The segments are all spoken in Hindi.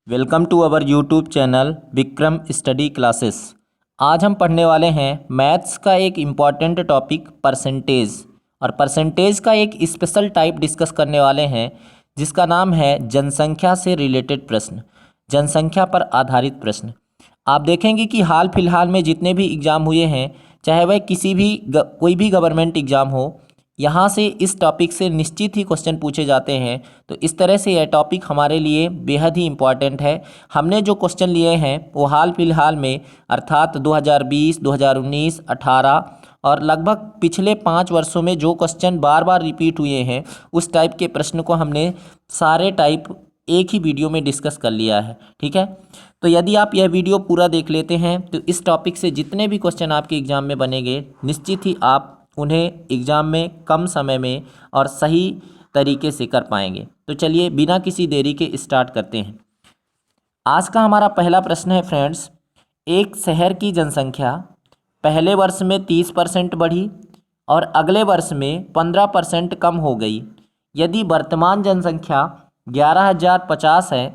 Welcome to our YouTube channel Vikram study classes. आज हम पढ़ने वाले हैं मैथ्स का एक इम्पॉर्टेंट टॉपिक परसेंटेज। और परसेंटेज का एक स्पेशल टाइप डिस्कस करने वाले हैं जिसका नाम है जनसंख्या से रिलेटेड प्रश्न, जनसंख्या पर आधारित प्रश्न। आप देखेंगे कि हाल फिलहाल में जितने भी एग्ज़ाम हुए हैं, चाहे वह कोई भी गवर्नमेंट एग्ज़ाम हो, यहाँ से इस टॉपिक से निश्चित ही क्वेश्चन पूछे जाते हैं। तो इस तरह से यह टॉपिक हमारे लिए बेहद ही इम्पॉर्टेंट है। हमने जो क्वेश्चन लिए हैं वो हाल फिलहाल में अर्थात 2020, 2019, 18 और लगभग पिछले 5 वर्षों में जो क्वेश्चन बार बार रिपीट हुए हैं उस टाइप के प्रश्न को हमने सारे टाइप एक ही वीडियो में डिस्कस कर लिया है। ठीक है, तो यदि आप यह वीडियो पूरा देख लेते हैं तो इस टॉपिक से जितने भी क्वेश्चन आपके एग्ज़ाम में बनेंगे निश्चित ही आप उन्हें एग्ज़ाम में कम समय में और सही तरीके से कर पाएंगे। तो चलिए बिना किसी देरी के स्टार्ट करते हैं। आज का हमारा पहला प्रश्न है फ्रेंड्स, एक शहर की जनसंख्या पहले वर्ष में 30% बढ़ी और अगले वर्ष में 15% कम हो गई। यदि वर्तमान जनसंख्या 11,050 है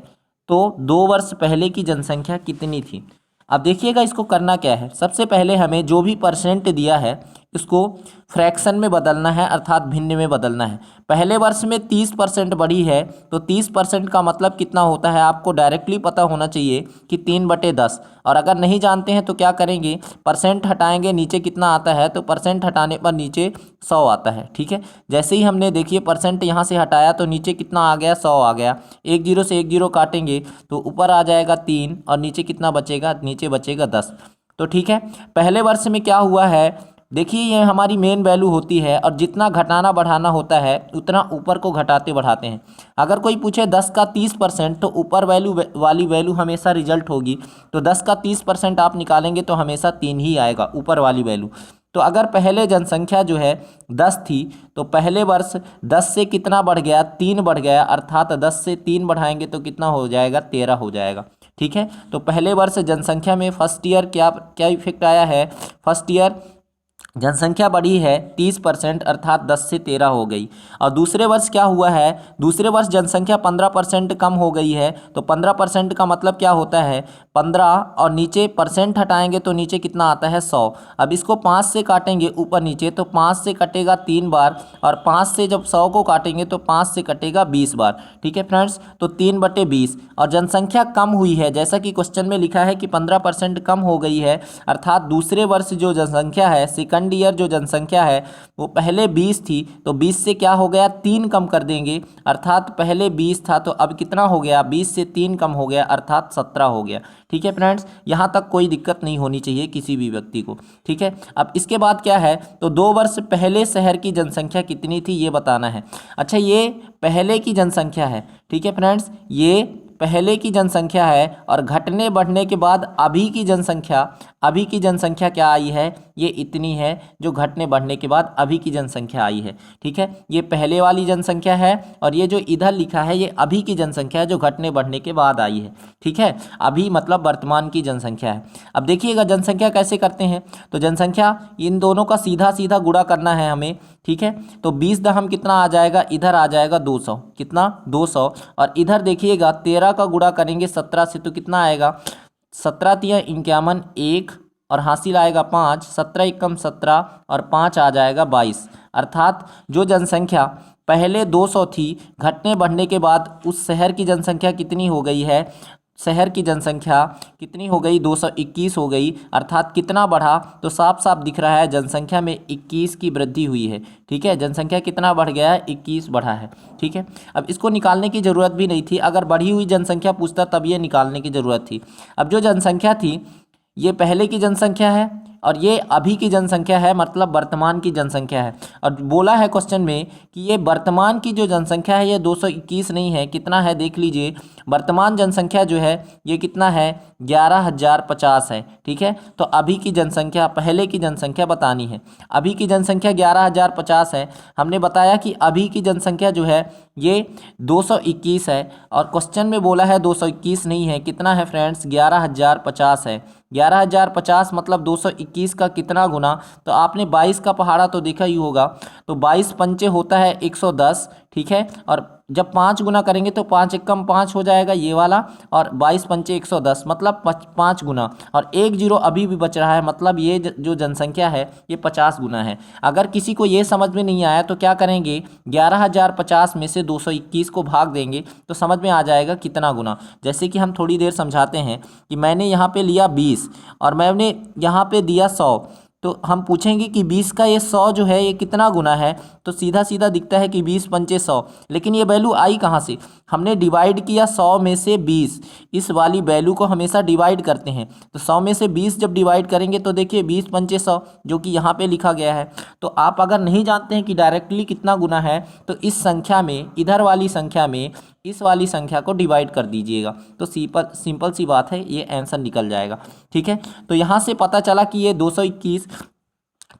तो 2 वर्ष पहले की जनसंख्या कितनी थी। अब देखिएगा इसको करना क्या है। सबसे पहले हमें जो भी परसेंट दिया है इसको फ्रैक्शन में बदलना है, अर्थात भिन्न में बदलना है। पहले वर्ष में 30% बढ़ी है तो 30% का मतलब कितना होता है आपको डायरेक्टली पता होना चाहिए कि 3/10। और अगर नहीं जानते हैं तो क्या करेंगे, परसेंट हटाएंगे, नीचे कितना आता है तो परसेंट हटाने पर नीचे 100 आता है। ठीक है, जैसे ही हमने देखिए परसेंट यहाँ से हटाया तो नीचे कितना आ गया, 100 आ गया। एक जीरो से एक जीरो काटेंगे तो ऊपर आ जाएगा 3 और नीचे कितना बचेगा, नीचे बचेगा 10। तो ठीक है, पहले वर्ष में क्या हुआ है, देखिए ये हमारी मेन वैल्यू होती है और जितना घटाना बढ़ाना होता है उतना ऊपर को घटाते बढ़ाते हैं। अगर कोई पूछे 10 का 30% तो ऊपर वाली वैल्यू हमेशा रिजल्ट होगी। तो 10 का 30% आप निकालेंगे तो हमेशा 3 ही आएगा ऊपर वाली वैल्यू। तो अगर पहले जनसंख्या जो है 10 थी तो पहले वर्ष 10 से कितना बढ़ गया, 3 बढ़ गया, अर्थात 10 से 3 बढ़ाएंगे तो कितना हो जाएगा, 13 हो जाएगा। ठीक है, तो पहले वर्ष जनसंख्या में फर्स्ट ईयर क्या इफेक्ट आया है, फर्स्ट ईयर जनसंख्या बढ़ी है 30% अर्थात 10 से 13 हो गई। और दूसरे वर्ष क्या हुआ है, दूसरे वर्ष जनसंख्या 15% कम हो गई है। तो 15% का मतलब क्या होता है, 15 और नीचे परसेंट हटाएंगे तो नीचे कितना आता है, 100। अब इसको 5 से काटेंगे ऊपर नीचे तो 5 से कटेगा 3 बार और 5 से जब 100 को काटेंगे तो 5 से कटेगा 20 बार। ठीक है फ्रेंड्स, तो 3/20। और जनसंख्या कम हुई है, जैसा कि क्वेश्चन में लिखा है कि 15% कम हो गई है, अर्थात दूसरे वर्ष जो जनसंख्या है, सेकंड ईयर जो जनसंख्या है वो पहले 20 थी तो 20 से क्या हो गया, 3 कम कर देंगे, अर्थात पहले 20 था तो अब कितना हो गया, 20 से 3 कम हो गया अर्थात 17 हो गया। ठीक है फ्रेंड्स, यहाँ तक कोई दिक्कत नहीं होनी चाहिए किसी भी व्यक्ति को। ठीक है, अब इसके बाद क्या है, तो 2 वर्ष पहले शहर की जनसंख्या कितनी थी ये बताना है। अच्छा, ये पहले की जनसंख्या है। ठीक है फ्रेंड्स, ये पहले की जनसंख्या है और घटने बढ़ने के बाद अभी की जनसंख्या क्या आई है, ये इतनी है जो घटने बढ़ने के बाद अभी की जनसंख्या आई है। ठीक है, ये पहले वाली जनसंख्या है और ये जो इधर लिखा है ये अभी की जनसंख्या है जो घटने बढ़ने के बाद आई है। ठीक है, अभी मतलब वर्तमान की जनसंख्या है। अब देखिएगा जनसंख्या कैसे करते हैं, तो जनसंख्या इन दोनों का सीधा सीधा गुणा करना है हमें। ठीक है, तो 20 दहम कितना आ जाएगा, इधर आ जाएगा 200, कितना 200। और इधर देखिएगा 13 का गुणा करेंगे 17 से तो कितना आएगा, 17 तिया 51, 1 और हासिल आएगा 5, 17 एकम 17 और 5 आ जाएगा 22। अर्थात जो जनसंख्या पहले 200 थी घटने बढ़ने के बाद उस शहर की जनसंख्या कितनी हो गई है, शहर की जनसंख्या कितनी हो गई, 221 हो गई। अर्थात कितना बढ़ा, तो साफ साफ दिख रहा है जनसंख्या में 21 की वृद्धि हुई है। ठीक है, जनसंख्या कितना बढ़ गया है, 21 बढ़ा है। ठीक है, अब इसको निकालने की ज़रूरत भी नहीं थी, अगर बढ़ी हुई जनसंख्या पूछता तब ये निकालने की ज़रूरत थी। अब जो जनसंख्या थी ये पहले की जनसंख्या है और ये अभी की जनसंख्या है, मतलब वर्तमान की जनसंख्या है। और बोला है क्वेश्चन में कि ये वर्तमान की जो जनसंख्या है ये 221 नहीं है, कितना है देख लीजिए, वर्तमान जनसंख्या जो है ये कितना है, 11,050 है। ठीक है, तो अभी की जनसंख्या पहले की जनसंख्या बतानी है। अभी की जनसंख्या 11,050 है, हमने बताया कि अभी की जनसंख्या जो है ये 221 है और क्वेश्चन में बोला है 221 नहीं है, कितना है फ्रेंड्स, 11,050 है। 11,050 मतलब 221 का कितना गुना, तो आपने 22 का पहाड़ा तो देखा ही होगा, तो 22 पंचे होता है 110। ठीक है, और जब 5 गुना करेंगे तो 5 एकम 5 हो जाएगा ये वाला, और 22 पंचे 110 मतलब 5 गुना, और एक जीरो अभी भी बच रहा है, मतलब ये जो जनसंख्या है ये 50 गुना है। अगर किसी को ये समझ में नहीं आया तो क्या करेंगे, 11,050 में से 221 को भाग देंगे तो समझ में आ जाएगा कितना गुना। जैसे कि हम थोड़ी देर समझाते हैं कि मैंने यहाँ पे लिया 20 और मैंने यहाँ पे दिया 100, तो हम पूछेंगे कि 20 का ये 100 जो है ये कितना गुना है, तो सीधा सीधा दिखता है कि 20 पंचे 100, लेकिन ये वैल्यू आई कहाँ से, हमने डिवाइड किया 100 में से 20, इस वाली वैल्यू को हमेशा डिवाइड करते हैं, तो 100 में से 20 जब डिवाइड करेंगे तो देखिए 20 पंचे 100 जो कि यहाँ पे लिखा गया है। तो आप अगर नहीं जानते हैं कि डायरेक्टली कितना गुना है तो इस संख्या में, इधर वाली संख्या में इस वाली संख्या को डिवाइड कर दीजिएगा, तो सिंपल सी बात है, ये आंसर निकल जाएगा। ठीक है, तो यहाँ से पता चला कि ये 221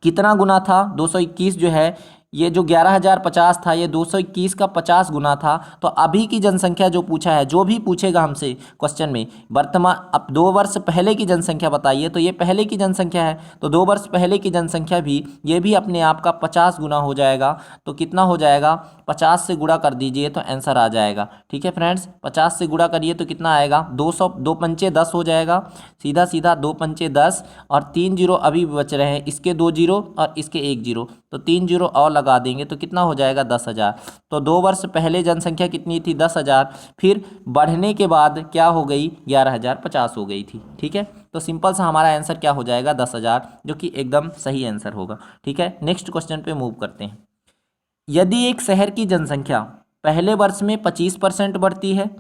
कितना गुना था, 221 जो है ये जो 11,050 था ये 221 का 50 गुना था। तो अभी की जनसंख्या जो पूछा है, जो भी पूछेगा हमसे क्वेश्चन में, वर्तमान अब 2 वर्ष पहले की जनसंख्या बताइए, तो ये पहले की जनसंख्या है, तो 2 वर्ष पहले की जनसंख्या भी ये भी अपने आप का 50 गुना हो जाएगा। तो कितना हो जाएगा, 50 से गुणा कर दीजिए तो आंसर आ जाएगा। ठीक है फ्रेंड्स, 50 से गुणा करिए तो कितना आएगा, 200, 2 पंचे 10 हो जाएगा, सीधा सीधा 2 पंचे 10, और 3 जीरो अभी भी बच रहे हैं, इसके 2 जीरो और इसके 1 जीरो, तो 3 जीरो और लगा देंगे तो कितना हो जाएगा, 10,000। तो 2 वर्ष पहले जनसंख्या कितनी थी, 10,000, फिर बढ़ने के बाद क्या हो गई, 11,050 हो गई थी। ठीक है, तो सिंपल सा हमारा आंसर क्या हो जाएगा, 10,000, जो कि एकदम सही आंसर होगा। ठीक है, नेक्स्ट क्वेश्चन पे मूव करते हैं। यदि एक शहर की जनसंख्या पहले वर्ष में 25% बढ़ती है,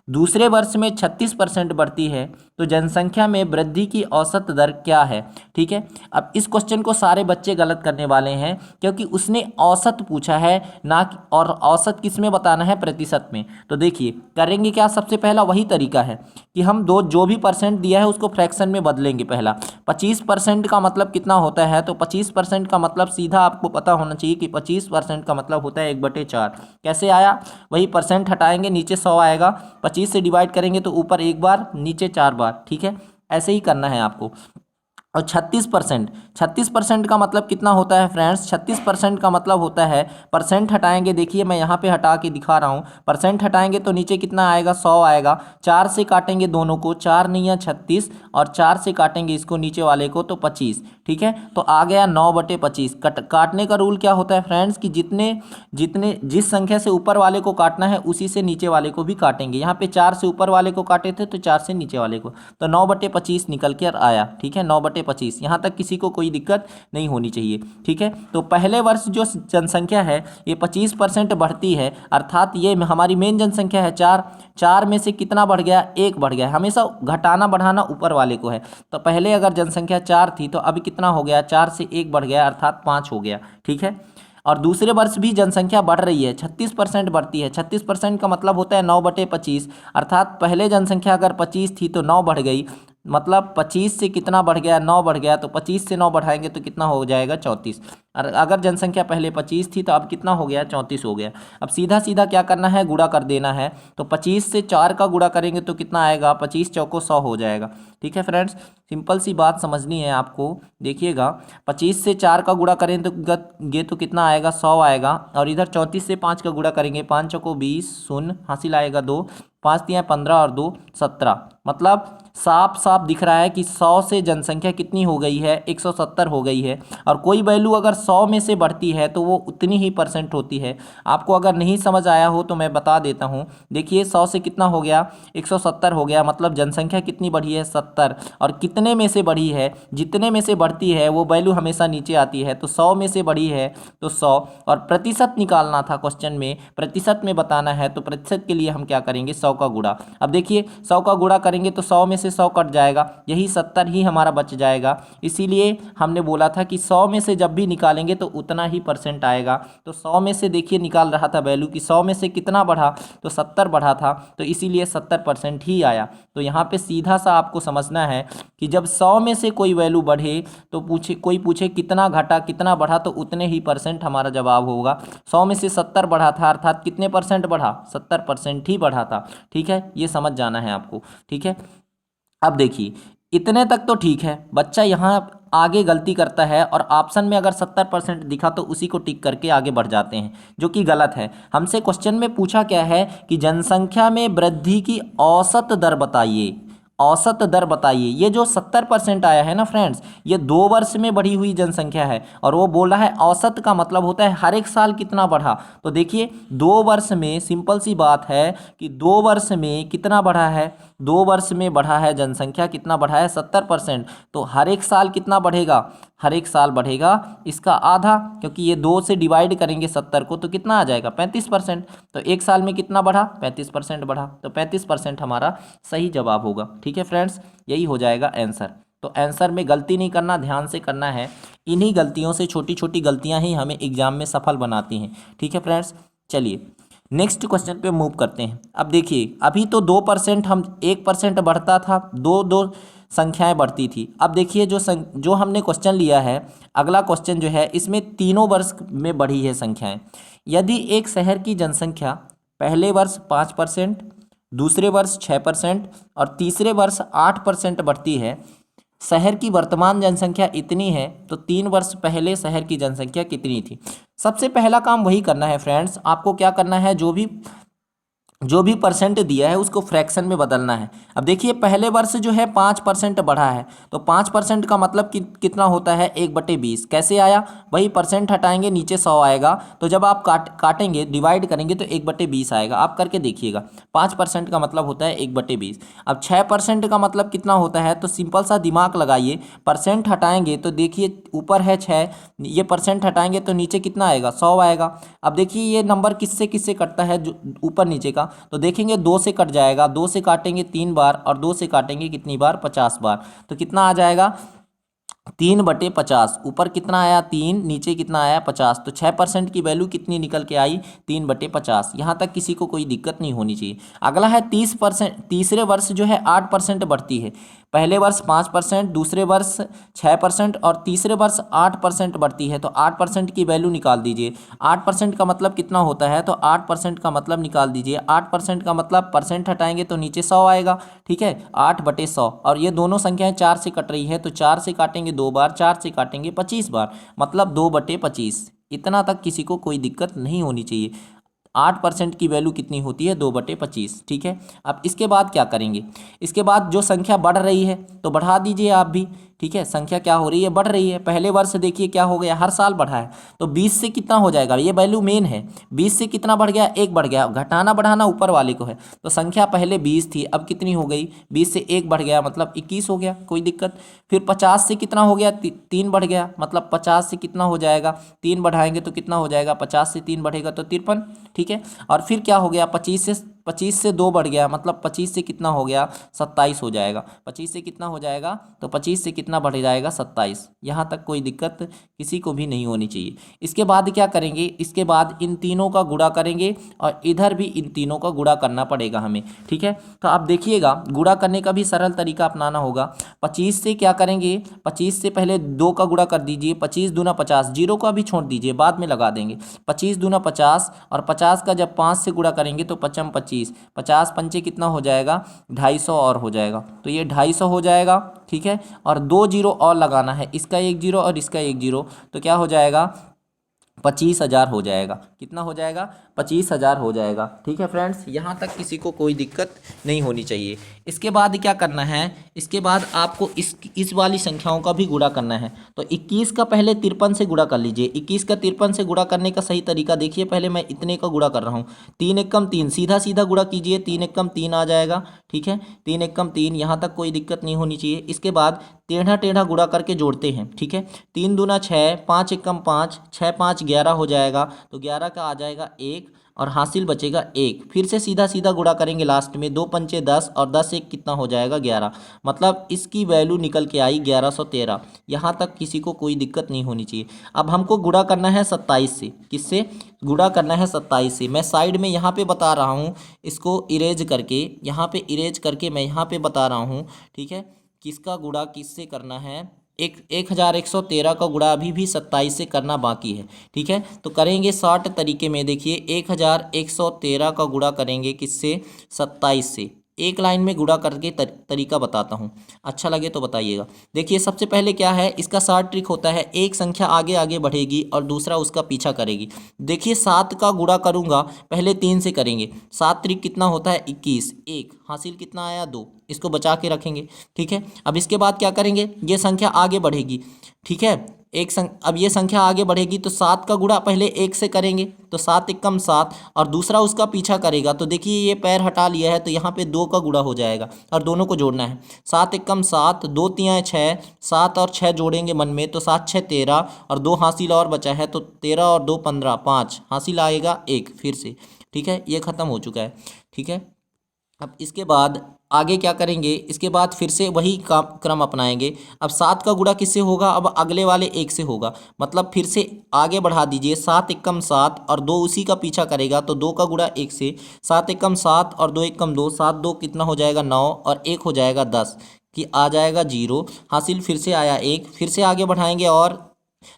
दूसरे वर्ष में 36% बढ़ती है, तो जनसंख्या में वृद्धि की औसत दर क्या है। ठीक है, अब इस क्वेश्चन को सारे बच्चे गलत करने वाले हैं, क्योंकि उसने औसत पूछा है ना और औसत किस में बताना है, प्रतिशत में। तो देखिए करेंगे क्या, सबसे पहला वही तरीका है कि हम जो भी परसेंट दिया है उसको फ्रैक्शन में बदलेंगे। पहला 25% का मतलब कितना होता है, तो 25% का मतलब सीधा आपको पता होना चाहिए कि 25% का मतलब होता है 1/4। कैसे आया, वही परसेंट हटाएंगे, नीचे 100 आएगा, 25 से डिवाइड करेंगे तो ऊपर एक बार नीचे 4 बार। ठीक है, ऐसे ही करना है आपको। और 36% का मतलब कितना होता है फ्रेंड्स, 36% का मतलब होता है, परसेंट हटाएंगे, देखिए मैं यहाँ पे हटा के दिखा रहा हूँ, परसेंट हटाएंगे तो नीचे कितना आएगा, 100 आएगा, 4 से काटेंगे दोनों को, 4 नहीं है 36, और 4 से काटेंगे इसको नीचे वाले को तो 25। ठीक है, तो आ गया 9/25। काटने का रूल क्या होता है फ्रेंड्स कि जिस संख्या से ऊपर वाले को काटना है उसी से नीचे वाले को भी काटेंगे। यहाँ पे 4 से ऊपर वाले को काटे थे तो 4 से नीचे वाले को, तो 9/25 निकल कर आया। ठीक है, 9/25, यहाँ तक किसी को कोई दिक्कत नहीं होनी चाहिए। ठीक है, तो पहले वर्ष जो जनसंख्या है ये 25% बढ़ती है, अर्थात ये हमारी मेन जनसंख्या है 4 में से कितना बढ़ गया, 1 बढ़ गया। हमेशा घटाना बढ़ाना ऊपर वाले को है, तो पहले अगर जनसंख्या 4 थी तो अभी कितना हो गया, 4 से 1 बढ़ गया, अर्थात 5 हो गया। ठीक है, और दूसरे वर्ष भी जनसंख्या बढ़ रही है, 36% बढ़ती है। 36% का मतलब होता है 9/25, अर्थात पहले जनसंख्या अगर 25 थी तो 9 बढ़ गई, मतलब 25 से कितना बढ़ गया, 9 बढ़ गया, तो 25 से 9 बढ़ाएंगे तो कितना हो जाएगा, 34। और अगर जनसंख्या पहले 25 थी तो अब कितना हो गया, 34 हो गया। अब सीधा सीधा क्या करना है, गुणा कर देना है, तो 25 से 4 का गुणा करेंगे तो कितना आएगा, 25 चौको 100 हो जाएगा। ठीक है फ्रेंड्स, सिंपल सी बात समझनी है आपको। देखिएगा 25 से 4 का गुणा करें तो ये तो कितना आएगा, 100 आएगा, और इधर 34 से 5 का गुणा करेंगे, 5 चौको 20, शून्य हासिल आएगा 2, 5 तिया 15 और 2 17, मतलब साफ साफ दिख रहा है कि 100 से जनसंख्या कितनी हो गई है, 170 हो गई है। और कोई वैल्यू अगर 100 में से बढ़ती है तो वो उतनी ही परसेंट होती है। आपको अगर नहीं समझ आया हो तो मैं बता देता हूँ। देखिए 100 से कितना हो गया, 170 हो गया, मतलब जनसंख्या कितनी बढ़ी है, 70। और कितने में से बढ़ी है, जितने में से बढ़ती है वो वैल्यू हमेशा नीचे आती है, तो 100 में से बढ़ी है तो 100। और प्रतिशत निकालना था क्वेश्चन में, प्रतिशत में बताना है, तो प्रतिशत के लिए हम क्या करेंगे, 100 का गुणा। अब देखिए 100 का गुणा करेंगे तो 100 में से 100 कट जाएगा, यही 70 ही हमारा बच जाएगा। इसीलिए हमने बोला था कि 100 में से जब भी निकालेंगे तो उतना ही परसेंट आएगा। तो 100 में से देखिए निकाल रहा था वैल्यू कि 100 में से कितना बढ़ा, तो 70 बढ़ा था, तो इसीलिए 70% ही आया। तो यहाँ पे सीधा सा आपको समझना है कि जब 100 में से कोई वैल्यू बढ़े तो कोई पूछे कितना घटा कितना बढ़ा, तो उतने ही परसेंट हमारा जवाब होगा। 100 में से 70 बढ़ा था, अर्थात कितने परसेंट बढ़ा, 70% ही बढ़ा था। ठीक है, ये समझ जाना है आपको। ठीक है, अब देखिए इतने तक तो ठीक है। बच्चा यहाँ आगे गलती करता है और ऑप्शन में अगर 70% दिखा तो उसी को टिक करके आगे बढ़ जाते हैं, जो कि गलत है। हमसे क्वेश्चन में पूछा क्या है कि जनसंख्या में वृद्धि की औसत दर बताइए। औसत दर बताइए। ये जो 70% आया है ना फ्रेंड्स, ये 2 वर्ष में बढ़ी हुई जनसंख्या है और वो बोल रहा है औसत का मतलब होता है हर एक साल कितना बढ़ा। तो देखिए 2 वर्ष में, सिंपल सी बात है कि 2 वर्ष में कितना बढ़ा है, 2 वर्ष में बढ़ा है जनसंख्या, कितना बढ़ा है 70%। तो हर एक साल कितना बढ़ेगा, हर एक साल बढ़ेगा इसका आधा, क्योंकि ये 2 से डिवाइड करेंगे 70 को तो कितना आ जाएगा 35%। तो एक साल में कितना बढ़ा, 35% बढ़ा। तो 35% हमारा सही जवाब होगा। ठीक है फ्रेंड्स, यही हो जाएगा आंसर। तो आंसर में गलती नहीं करना, ध्यान से करना है। इन्हीं गलतियों से, छोटी छोटी गलतियां ही हमें एग्जाम में सफल बनाती हैं। ठीक है फ्रेंड्स, चलिए नेक्स्ट क्वेश्चन पे मूव करते हैं। अब देखिए अभी तो 2%, हम 1% बढ़ता था, दो दो संख्याएं बढ़ती थी। अब देखिए जो हमने क्वेश्चन लिया है, अगला क्वेश्चन जो है इसमें तीनों वर्ष में बढ़ी है संख्याएं। यदि एक शहर की जनसंख्या पहले वर्ष 5%, दूसरे वर्ष 6% और तीसरे वर्ष 8% बढ़ती है, शहर की वर्तमान जनसंख्या इतनी है, तो 3 वर्ष पहले शहर की जनसंख्या कितनी थी। सबसे पहला काम वही करना है फ्रेंड्स, आपको क्या करना है, जो भी परसेंट दिया है उसको फ्रैक्शन में बदलना है। अब देखिए पहले वर्ष जो है 5% बढ़ा है, तो 5% का मतलब कितना होता है 1/20। कैसे आया, वही परसेंट हटाएंगे नीचे 100 आएगा, तो जब आप काटेंगे डिवाइड करेंगे तो 1/20 आएगा। आप करके देखिएगा, 5% का मतलब होता है 1/20। अब 6% का मतलब कितना होता है, तो सिंपल सा दिमाग लगाइए, परसेंट हटाएंगे तो देखिए ऊपर है 6, ये परसेंट हटाएंगे तो नीचे कितना आएगा 100 आएगा। अब देखिए ये नंबर किससे किससे कटता है, जो ऊपर नीचे का, तो देखेंगे 2 से कट जाएगा, 2 से काटेंगे 3 बार और 2 से काटेंगे कितनी बार 50 बार। तो कितना आ जाएगा 3/50। ऊपर कितना आया 3, नीचे कितना आया 50। तो 6% की वैल्यू कितनी निकल के आई 3/50। यहाँ तक किसी को कोई दिक्कत नहीं होनी चाहिए। अगला है 30%। तीसरे वर्ष जो है 8% बढ़ती है। पहले वर्ष 5%, दूसरे वर्ष 6% और तीसरे वर्ष 8% बढ़ती है। तो 8% की वैल्यू निकाल दीजिए। 8% का मतलब कितना होता है, तो 8% का मतलब निकाल दीजिए। 8% का मतलब परसेंट हटाएंगे तो नीचे 100 आएगा। ठीक है, 8/100। और ये दोनों संख्याएं 4 से कट रही है, तो 4 से काटेंगे 2 बार, 4 से काटेंगे 25 बार, मतलब 2/25। इतना तक किसी को कोई दिक्कत नहीं होनी चाहिए। 8% की वैल्यू कितनी होती है 2/25। ठीक है, अब इसके बाद क्या करेंगे, इसके बाद जो संख्या बढ़ रही है तो बढ़ा दीजिए आप भी। ठीक है, संख्या क्या हो रही है, बढ़ रही है। पहले वर्ष देखिए क्या हो गया, हर साल बढ़ा है, तो 20 से कितना हो जाएगा, ये वैल्यू मेन है। 20 से कितना बढ़ गया, 1 बढ़ गया। घटाना बढ़ाना ऊपर वाले को है, तो संख्या पहले 20 थी, अब कितनी हो गई, 20 से 1 बढ़ गया मतलब 21 हो गया, कोई दिक्कत। फिर 50 से कितना हो गया, 3 बढ़ गया, मतलब 50 से कितना हो जाएगा, 3 बढ़ाएंगे तो कितना हो जाएगा, 50 से 3 बढ़ेगा तो 53। ठीक है, और फिर क्या हो गया, 25 से 2 बढ़ गया, मतलब 25 से कितना हो गया 27 हो जाएगा। 25 से कितना हो जाएगा, तो 25 से कितना बढ़ जाएगा 27। यहाँ तक कोई दिक्कत किसी को भी नहीं होनी चाहिए। इसके बाद क्या करेंगे, इसके बाद इन तीनों का गुणा करेंगे और इधर भी इन तीनों का गुणा करना पड़ेगा हमें। ठीक है, तो आप देखिएगा गुणा करने का भी सरल तरीका अपनाना होगा। 25 से क्या करेंगे, 25 से पहले 2 का गुणा कर दीजिए, 25 दूना 50, जीरो का भी छोड़ दीजिए, बाद में लगा देंगे। 25 दूना 50 और 50 का जब 5 से गुणा करेंगे तो 55 25, 50 पंचे कितना हो जाएगा 250 और हो जाएगा, तो ये 250 हो जाएगा। ठीक है, और 2 जीरो और लगाना है, इसका 1 जीरो और इसका 1 जीरो, तो क्या हो जाएगा 25,000 हो जाएगा। कितना हो जाएगा 25,000 हो जाएगा। ठीक है फ्रेंड्स, यहाँ तक किसी को कोई दिक्कत नहीं होनी चाहिए। इसके बाद क्या करना है, इसके बाद आपको इस वाली संख्याओं का भी गुणा करना है। तो 21 का पहले 53 से गुणा कर लीजिए। 21 का 53 से गुणा करने का सही तरीका देखिए, पहले मैं इतने का गुणा कर रहा हूँ। 3 एकम 3, सीधा सीधा गुणा कीजिए, 3 एकम 3 आ जाएगा। ठीक है, 3 एकम 3, यहाँ तक कोई दिक्कत नहीं होनी चाहिए। इसके बाद टेढ़ा टेढ़ा गुणा करके जोड़ते हैं। ठीक है, 3 दूना 6, 5 एकम 5, 6 5 11 हो जाएगा, तो 11 का आ जाएगा 1 और हासिल बचेगा 1। फिर से सीधा सीधा गुणा करेंगे लास्ट में, 2 पंचे 10 और 10 एक कितना हो जाएगा 11, मतलब इसकी वैल्यू निकल के आई 1113। यहाँ तक किसी को कोई दिक्कत नहीं होनी चाहिए। अब हमको गुणा करना है 27 से। किससे गुणा करना है 27 से, मैं साइड में यहाँ पे बता रहा हूँ, इसको इरेज करके, यहाँ पे इरेज करके मैं यहाँ पे बता रहा हूँ। ठीक है, किसका गुणा किससे करना है, 1113 का गुणा अभी भी 27 से करना बाकी है। ठीक है, तो करेंगे शॉर्ट तरीके में। देखिए 1113 का गुणा करेंगे किससे, 27 से। एक लाइन में गुणा करके तरीका बताता हूँ, अच्छा लगे तो बताइएगा। देखिए सबसे पहले क्या है, इसका शॉर्ट ट्रिक होता है, एक संख्या आगे आगे बढ़ेगी और दूसरा उसका पीछा करेगी। देखिए 7 का गुणा करूँगा, पहले 3 से करेंगे, 7 त्रिक कितना होता है 21, एक हासिल कितना आया 2, इसको बचा के रखेंगे। ठीक है, अब इसके बाद क्या करेंगे, ये संख्या आगे बढ़ेगी। ठीक है, अब ये संख्या आगे बढ़ेगी तो 7 का गुणा पहले 1 से करेंगे, तो 7 एकम 7 और दूसरा उसका पीछा करेगा। तो देखिए ये पैर हटा लिया है तो यहाँ पे 2 का गुणा हो जाएगा और दोनों को जोड़ना है। 7 एकम 7, 2 तियाँ 6, 7 और 6 जोड़ेंगे मन में तो 7 6 13 और 2 हासिल और बचा है तो 13 और 2 15, 5 हासिल आएगा 1 फिर से। ठीक है, ये ख़त्म हो चुका है। ठीक है, अब इसके बाद आगे क्या करेंगे, इसके बाद फिर से वही क्रम अपनाएंगे। अब 7 का गुणा किससे होगा, अब अगले वाले 1 से होगा, मतलब फिर से आगे बढ़ा दीजिए। 7 एकम 7 और 2 उसी का पीछा करेगा तो 2 का गुणा 1 से, 7 एकम 7 और 2 एकम 2, 7 2 कितना हो जाएगा 9 और 1 हो जाएगा 10 कि आ जाएगा 0 हासिल, फिर से आया 1, फिर से आगे बढ़ाएंगे और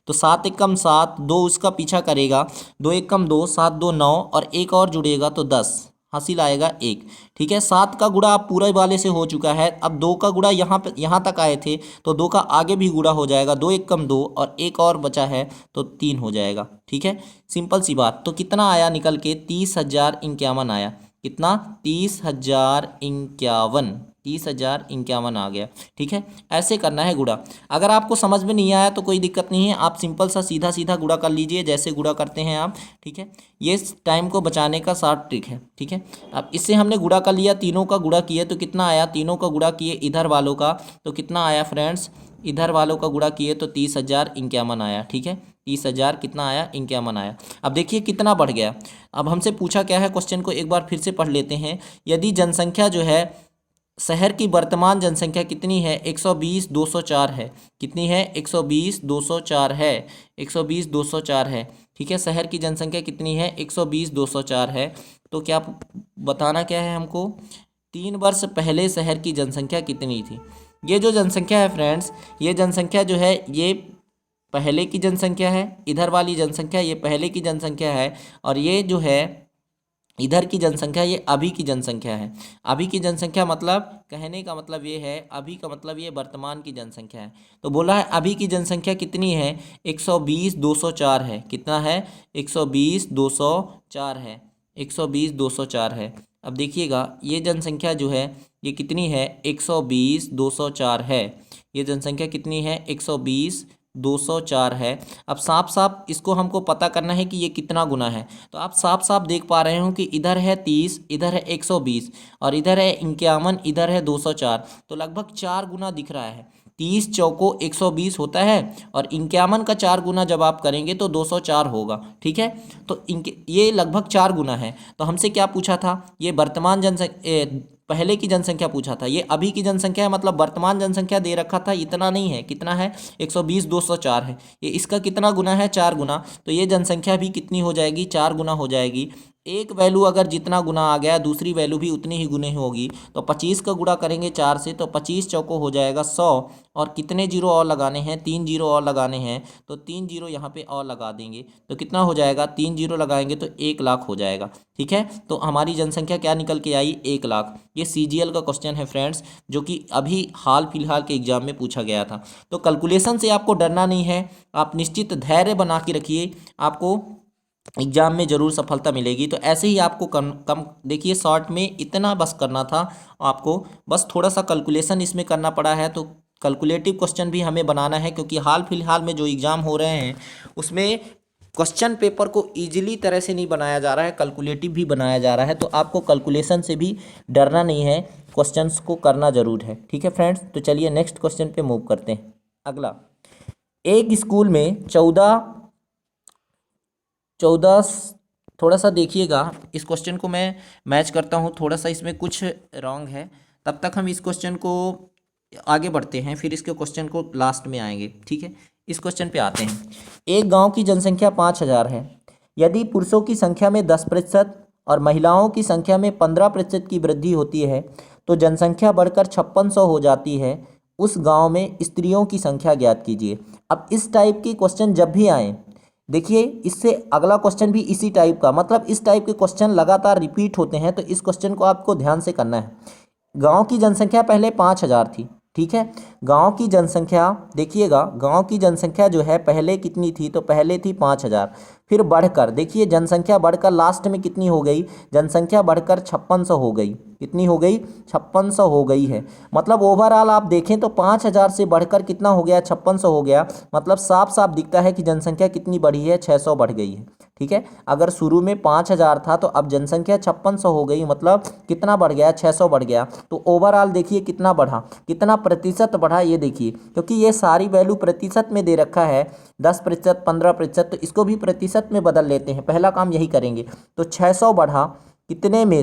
तो 7 एकम 7, 2 उसका पीछा करेगा, 2 एकम 2, 7 2 9 और 1 और जुड़ेगा तो 10 हासिल आएगा 1। ठीक है, 7 का गुणा आप पूरे वाले से हो चुका है। अब 2 का गुणा यहाँ तक आए थे तो 2 का आगे भी गुणा हो जाएगा, 2 एकम 2 और 1 और बचा है तो 3 हो जाएगा। ठीक है, सिंपल सी बात। तो कितना आया निकल के 30,051 आया, कितना 30,051, 30,051 आ गया। ठीक है, ऐसे करना है गुणा। अगर आपको समझ में नहीं आया तो कोई दिक्कत नहीं है, आप सिंपल सा सीधा सीधा गुणा कर लीजिए जैसे गुणा करते हैं आप। ठीक है, ये टाइम को बचाने का शॉर्ट ट्रिक है। ठीक है, अब इससे हमने गुणा कर लिया, तीनों का गुणा किए तो कितना आया, तीनों का गुणा किए इधर वालों का तो कितना आया फ्रेंड्स, इधर वालों का गुणा किए तो 30,051 आया। ठीक है, 30,000 कितना आया 51 आया। अब देखिए कितना बढ़ गया। अब हमसे पूछा क्या है, क्वेश्चन को एक बार फिर से पढ़ लेते हैं। यदि जनसंख्या जो है, शहर की वर्तमान जनसंख्या कितनी है, 120,204 है। कितनी है, 120,204 है, 120,204 है। ठीक है, शहर की जनसंख्या कितनी है, 120,204 है। तो क्या बताना क्या है हमको, 3 वर्ष पहले शहर की जनसंख्या कितनी थी। ये जो जनसंख्या है फ्रेंड्स, ये जनसंख्या जो है ये पहले की जनसंख्या है, इधर वाली जनसंख्या ये पहले की जनसंख्या है और ये जो है इधर की जनसंख्या ये अभी की जनसंख्या है। अभी की जनसंख्या मतलब कहने का मतलब ये है, अभी का मतलब ये वर्तमान की जनसंख्या है। तो बोला है अभी की जनसंख्या कितनी है, 120,204 है। कितना है, 120,204 है, 120,204 है। अब देखिएगा ये जनसंख्या जो है ये कितनी है, 120,204 है। ये जनसंख्या कितनी है, 120,204 है। अब साफ साफ इसको हमको पता करना है कि ये कितना गुना है। तो आप साफ साफ देख पा रहे हो कि इधर है 30, इधर है 120 और इधर है 51, इधर है 204, तो लगभग 4 गुना दिख रहा है। 30 चौको 120 होता है और 51 का 4 गुना जब आप करेंगे तो 204 होगा। ठीक है, तो इनके ये लगभग 4 गुना है। तो हमसे क्या पूछा था, ये वर्तमान जनसंख्या, पहले की जनसंख्या पूछा था, ये अभी की जनसंख्या है, मतलब वर्तमान जनसंख्या दे रखा था, इतना नहीं है, कितना है 120,204 है। ये इसका कितना गुना है, 4 गुना। तो ये जनसंख्या भी कितनी हो जाएगी, 4 गुना हो जाएगी। एक वैल्यू अगर जितना गुना आ गया दूसरी वैल्यू भी उतनी ही गुने होगी। तो 25 का गुणा करेंगे 4 से तो 25 चौको हो जाएगा 100 और कितने जीरो और लगाने हैं, 3 जीरो और लगाने हैं तो 3 जीरो यहाँ पे और लगा देंगे तो कितना हो जाएगा, 3 जीरो लगाएंगे तो 1 लाख हो जाएगा। ठीक है, तो हमारी जनसंख्या क्या निकल के आई, 1 लाख। ये CGL का क्वेश्चन है फ्रेंड्स, जो कि अभी हाल फिलहाल के एग्जाम में पूछा गया था। तो कैलकुलेशन से आपको डरना नहीं है, आप निश्चित धैर्य बना के रखिए, आपको एग्जाम में ज़रूर सफलता मिलेगी। तो ऐसे ही आपको कम कम देखिए, शॉर्ट में इतना बस करना था आपको, बस थोड़ा सा कैलकुलेशन इसमें करना पड़ा है। तो कैलकुलेटिव क्वेश्चन भी हमें बनाना है, क्योंकि हाल फिलहाल में जो एग्ज़ाम हो रहे हैं उसमें क्वेश्चन पेपर को ईजिली तरह से नहीं बनाया जा रहा है, कैलकुलेटिव भी बनाया जा रहा है। तो आपको कैलकुलेशन से भी डरना नहीं है, क्वेश्चंस को करना ज़रूर है। ठीक है फ्रेंड्स, तो चलिए नेक्स्ट क्वेश्चन पे मूव करते हैं। अगला, एक स्कूल में 14 थोड़ा सा देखिएगा, इस क्वेश्चन को मैं मैच करता हूँ, थोड़ा सा इसमें कुछ रॉन्ग है, तब तक हम इस क्वेश्चन को आगे बढ़ते हैं, फिर इसके क्वेश्चन को लास्ट में आएंगे। ठीक है, इस क्वेश्चन पे आते हैं। एक गांव की जनसंख्या 5,000 है। यदि पुरुषों की संख्या में 10% और महिलाओं की संख्या में 15% की वृद्धि होती है तो जनसंख्या बढ़कर 5600 हो जाती है। उस गांव में स्त्रियों की संख्या ज्ञात कीजिए। अब इस टाइप के क्वेश्चन जब भी आए, देखिए इससे अगला क्वेश्चन भी इसी टाइप का, मतलब इस टाइप के क्वेश्चन लगातार रिपीट होते हैं, तो इस क्वेश्चन को आपको ध्यान से करना है। गांव की जनसंख्या पहले 5,000 थी, ठीक है। गांव की जनसंख्या देखिएगा, गांव की जनसंख्या जो है पहले कितनी थी, तो पहले थी 5,000। फिर बढ़कर देखिए जनसंख्या बढ़कर लास्ट में कितनी हो गई, जनसंख्या बढ़कर 5600 हो गई। कितनी हो गई, 5600 हो गई है। मतलब ओवरऑल आप देखें तो 5,000 से बढ़कर कितना हो गया, 5600 हो गया। मतलब साफ साफ दिखता है कि जनसंख्या कितनी बढ़ी है, 600 बढ़ गई है, ठीक है। अगर शुरू में 5,000 था तो अब जनसंख्या 5600 हो गई, मतलब कितना बढ़ गया, 600 बढ़ गया। तो ओवरऑल देखिए कितना बढ़ा, कितना प्रतिशत बढ़ा ये देखिए, क्योंकि ये सारी वैल्यू प्रतिशत में दे रखा है, 10%, 15%, तो इसको भी प्रतिशत में बदल लेते हैं। पहला काम यही करेंगे। तो 600 बढ़ा, कितने में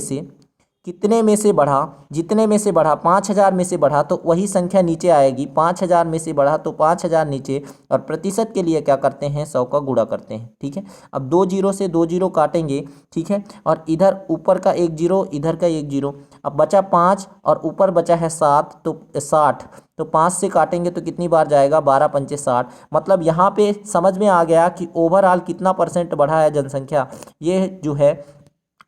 से बढ़ा, जितने में से बढ़ा, 5,000 में से बढ़ा, तो वही संख्या नीचे आएगी। 5,000 में से बढ़ा तो 5,000 नीचे, और प्रतिशत के लिए क्या करते हैं, 100 का गुणा करते हैं, ठीक है। अब 2 जीरो से 2 जीरो काटेंगे, ठीक है, और इधर ऊपर का 1 जीरो, इधर का 1 जीरो। अब बचा 5 और ऊपर बचा है 7, तो 60, तो 5 से काटेंगे तो कितनी बार जाएगा, 12 पंचे 60। मतलब यहाँ पे समझ में आ गया कि ओवरऑल कितना परसेंट बढ़ा है जनसंख्या, ये जो है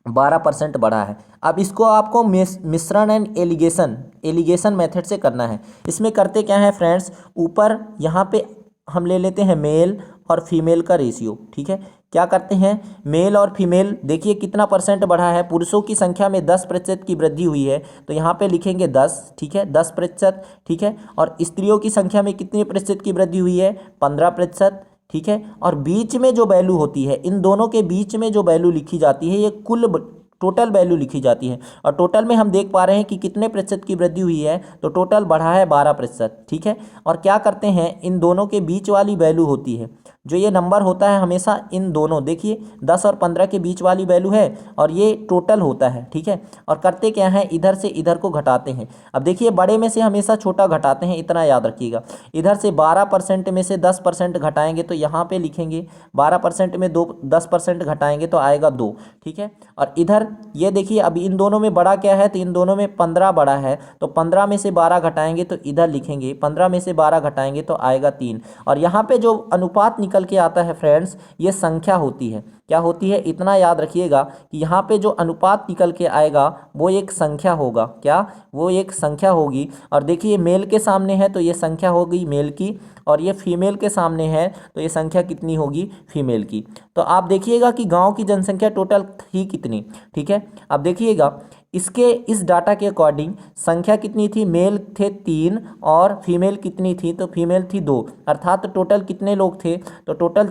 12% बढ़ा है। अब इसको आपको मिश्रण एंड एलिगेशन मेथड से करना है। इसमें करते क्या है फ्रेंड्स, ऊपर यहाँ पे हम ले लेते हैं मेल और फीमेल का रेशियो, ठीक है। क्या करते हैं, मेल और फीमेल, देखिए कितना परसेंट बढ़ा है। पुरुषों की संख्या में 10% की वृद्धि हुई है, तो यहाँ पे लिखेंगे 10, ठीक है, 10%, ठीक है। और स्त्रियों की संख्या में कितने प्रतिशत की वृद्धि हुई है, 15%, ठीक है। और बीच में जो वैल्यू होती है, इन दोनों के बीच में जो वैल्यू लिखी जाती है, ये कुल टोटल वैल्यू लिखी जाती है। और टोटल में हम देख पा रहे हैं कि कितने प्रतिशत की वृद्धि हुई है, तो टोटल बढ़ा है 12%, ठीक है। और क्या करते हैं, इन दोनों के बीच वाली वैल्यू होती है, जो ये नंबर होता है हमेशा इन दोनों, देखिए 10 और 15 के बीच वाली वैल्यू है, और ये टोटल होता है, ठीक है। और करते क्या है, इधर से इधर को घटाते हैं। अब देखिए बड़े में से हमेशा छोटा घटाते हैं, इतना याद रखिएगा। इधर से 12% में से 10% घटाएंगे तो यहाँ पे लिखेंगे 12% में 10% घटाएंगे तो आएगा 2, ठीक है। और इधर ये देखिए, अब इन दोनों में बड़ा क्या है, तो इन दोनों में 15 बड़ा है, तो 15 में से 12 घटाएंगे तो इधर लिखेंगे 15 में से 12 घटाएंगे तो आएगा 3। और यहाँ पे जो अनुपात निकल के आता है फ्रेंड्स, ये संख्या होती है। क्या होती है, इतना याद रखिएगा कि यहाँ पे जो अनुपात निकल के आएगा वो एक संख्या होगा। क्या, वो एक संख्या होगी। और देखिए मेल के सामने है तो ये संख्या होगी मेल की, और ये फीमेल के सामने है तो ये संख्या कितनी होगी, फीमेल की। तो आप देखिएगा कि गांव की जनसंख्या टोटल थी कितनी, ठीक है। अब देखिएगा इसके इस डाटा के अकॉर्डिंग संख्या कितनी थी, मेल थे 3 और फीमेल कितनी थी, तो फीमेल थी 2, अर्थात टोटल कितने लोग थे, तो टोटल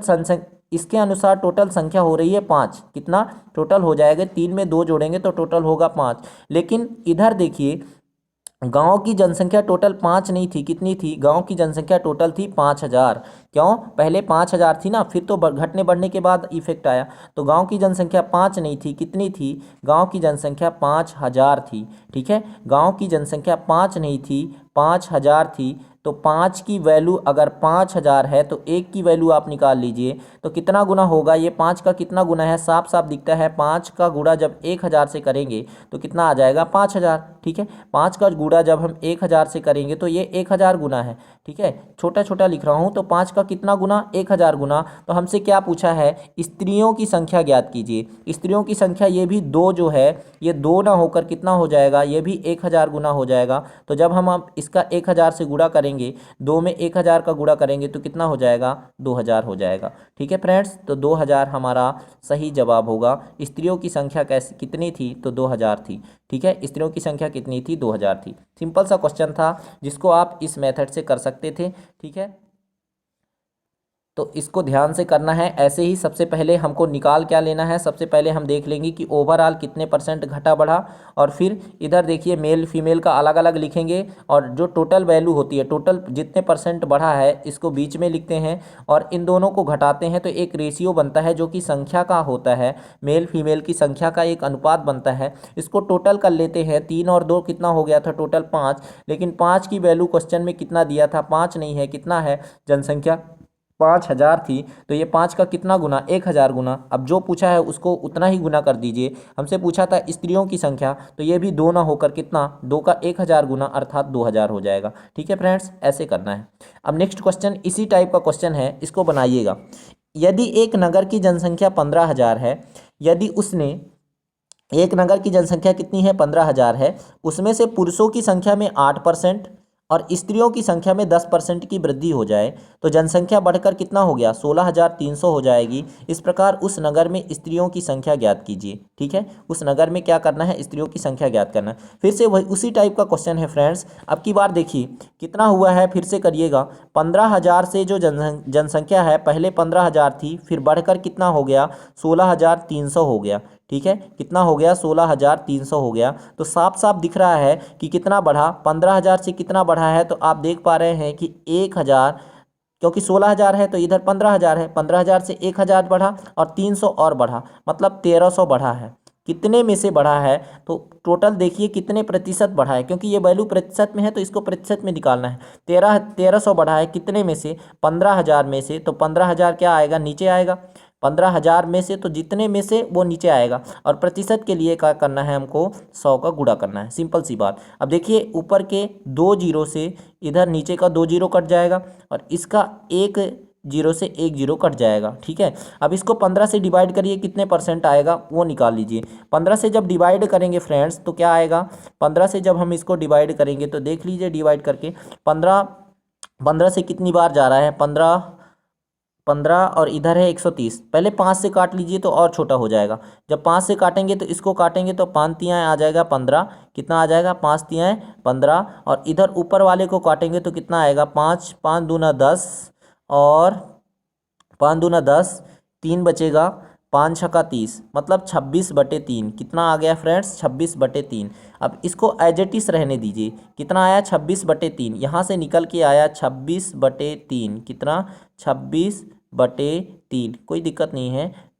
इसके अनुसार टोटल संख्या हो रही है 5। कितना टोटल हो जाएगा, 3 में 2 जोड़ेंगे तो टोटल होगा 5। लेकिन इधर देखिए गांव की जनसंख्या टोटल 5 नहीं थी, कितनी थी, गांव की जनसंख्या टोटल थी 5,000। क्यों, पहले 5,000 थी ना, फिर तो घटने बढ़ने के बाद इफेक्ट आया। तो गांव की जनसंख्या 5 नहीं थी, कितनी थी, गांव की जनसंख्या 5,000 थी, ठीक है। गांव की जनसंख्या 5 नहीं थी, 5,000 थी। तो 5 की वैल्यू अगर 5,000 है तो 1 की वैल्यू आप निकाल लीजिए, तो कितना गुना होगा, ये 5 का कितना गुना है, साफ साफ दिखता है। 5 का गुणा जब 1,000 से करेंगे तो कितना आ जाएगा, 5,000, ठीक है। 5 का गुणा जब हम 1,000 से करेंगे तो ये 1,000 गुना है, ठीक है। छोटा छोटा लिख रहा हूँ, तो 5 का कितना गुना, 1,000 गुना। तो हमसे क्या पूछा है, स्त्रियों की संख्या ज्ञात कीजिए। स्त्रियों की संख्या, ये भी 2 जो है, ये 2 ना होकर कितना हो जाएगा, ये भी 1,000 गुना हो जाएगा। तो जब हम इसका 1,000 से गुणा करेंगे, 2 में 1,000 का गुणा करेंगे तो कितना हो जाएगा, 2,000 हो जाएगा, ठीक है फ्रेंड्स। तो 2,000 हमारा सही जवाब होगा। स्त्रियों की संख्या कैसे कितनी थी, तो 2,000 थी, ठीक है। स्त्रियों की संख्या कितनी थी, 2,000 थी। सिंपल सा क्वेश्चन था जिसको आप इस मेथड से कर सकते थे, ठीक है। तो इसको ध्यान से करना है। ऐसे ही सबसे पहले हमको निकाल क्या लेना है, सबसे पहले हम देख लेंगे कि ओवरऑल कितने परसेंट घटा बढ़ा, और फिर इधर देखिए मेल फीमेल का अलग अलग लिखेंगे, और जो टोटल वैल्यू होती है, टोटल जितने परसेंट बढ़ा है इसको बीच में लिखते हैं, और इन दोनों को घटाते हैं तो एक रेशियो बनता है जो कि संख्या का होता है, मेल फीमेल की संख्या का एक अनुपात बनता है। इसको टोटल कर लेते हैं, 3 और 2 कितना हो गया था, टोटल 5। लेकिन 5 की वैल्यू क्वेश्चन में कितना दिया था, 5 नहीं है, कितना है, जनसंख्या 5,000 थी, तो ये 5 का कितना गुना, 1,000 गुना। अब जो पूछा है उसको उतना ही गुना कर दीजिए। हमसे पूछा था स्त्रियों की संख्या, तो ये भी 2 ना होकर कितना, 2 का 1,000 गुना, अर्थात 2,000 हो जाएगा, ठीक है फ्रेंड्स। ऐसे करना है। अब नेक्स्ट क्वेश्चन इसी टाइप का क्वेश्चन है, इसको बनाइएगा। यदि एक नगर की जनसंख्या 15,000 है, यदि उसने एक नगर की जनसंख्या कितनी है, 15,000 है, उसमें से पुरुषों की संख्या में 8% और स्त्रियों की संख्या में 10% की वृद्धि हो जाए तो जनसंख्या बढ़कर कितना हो गया, 16,300 हो जाएगी। इस प्रकार उस नगर में स्त्रियों की संख्या ज्ञात कीजिए। ठीक है, उस नगर में क्या करना है, स्त्रियों की संख्या ज्ञात करना है। फिर से वही उसी टाइप का क्वेश्चन है फ्रेंड्स। अब की बार देखिए कितना हुआ है, फिर से करिएगा। 15,000 से जो जनसंख्या है, पहले 15,000 थी, फिर बढ़कर कितना हो गया, 16,300 हो गया। ठीक है, कितना हो गया, 16,300 हो गया। तो साफ साफ दिख रहा है कि कितना बढ़ा, 15,000 से कितना बढ़ा है, तो आप देख पा रहे हैं कि 1,000, क्योंकि 16,000 है तो इधर 15,000 है, 15,000 से 1,000 बढ़ा और 300 और बढ़ा, मतलब 1,300 बढ़ा है। कितने में से बढ़ा है, तो टोटल देखिए कितने प्रतिशत बढ़ा है, क्योंकि ये वैल्यू प्रतिशत में है तो इसको प्रतिशत में निकालना है। 1,300 बढ़ा है कितने में से, 15,000 में से। तो 15,000 क्या आएगा, नीचे आएगा। 15,000 में से तो जितने में से वो नीचे आएगा, और प्रतिशत के लिए क्या करना है, हमको 100 का गुणा करना है, सिंपल सी बात। अब देखिए ऊपर के 2 जीरो से इधर नीचे का 2 जीरो कट जाएगा, और इसका 1 जीरो से 1 जीरो कट जाएगा। ठीक है, अब इसको 15 से डिवाइड करिए, कितने परसेंट आएगा वो निकाल लीजिए। 15 से जब डिवाइड करेंगे फ्रेंड्स तो क्या आएगा, 15 से जब हम इसको डिवाइड करेंगे तो देख लीजिए डिवाइड करके 15 से कितनी बार जा रहा है, 15 और इधर है 130। पहले 5 से काट लीजिए तो और छोटा हो जाएगा। जब 5 से काटेंगे तो इसको काटेंगे तो 5 तियाएँ आ जाएगा 15, कितना आ जाएगा, 5 तियाएँ 15, और इधर ऊपर वाले को काटेंगे तो कितना आएगा, 5, 5 दूना 10, और 5 दूना 10, 3 बचेगा, 5 छक्का 30, मतलब 26/3। कितना आ गया फ्रेंड्स, 26/3। अब इसको एज इट इज रहने दीजिए, कितना आया, 26/3। यहाँ से निकल के आया 26/3, कितना, 26/3। कोई दिक्कत नहीं है,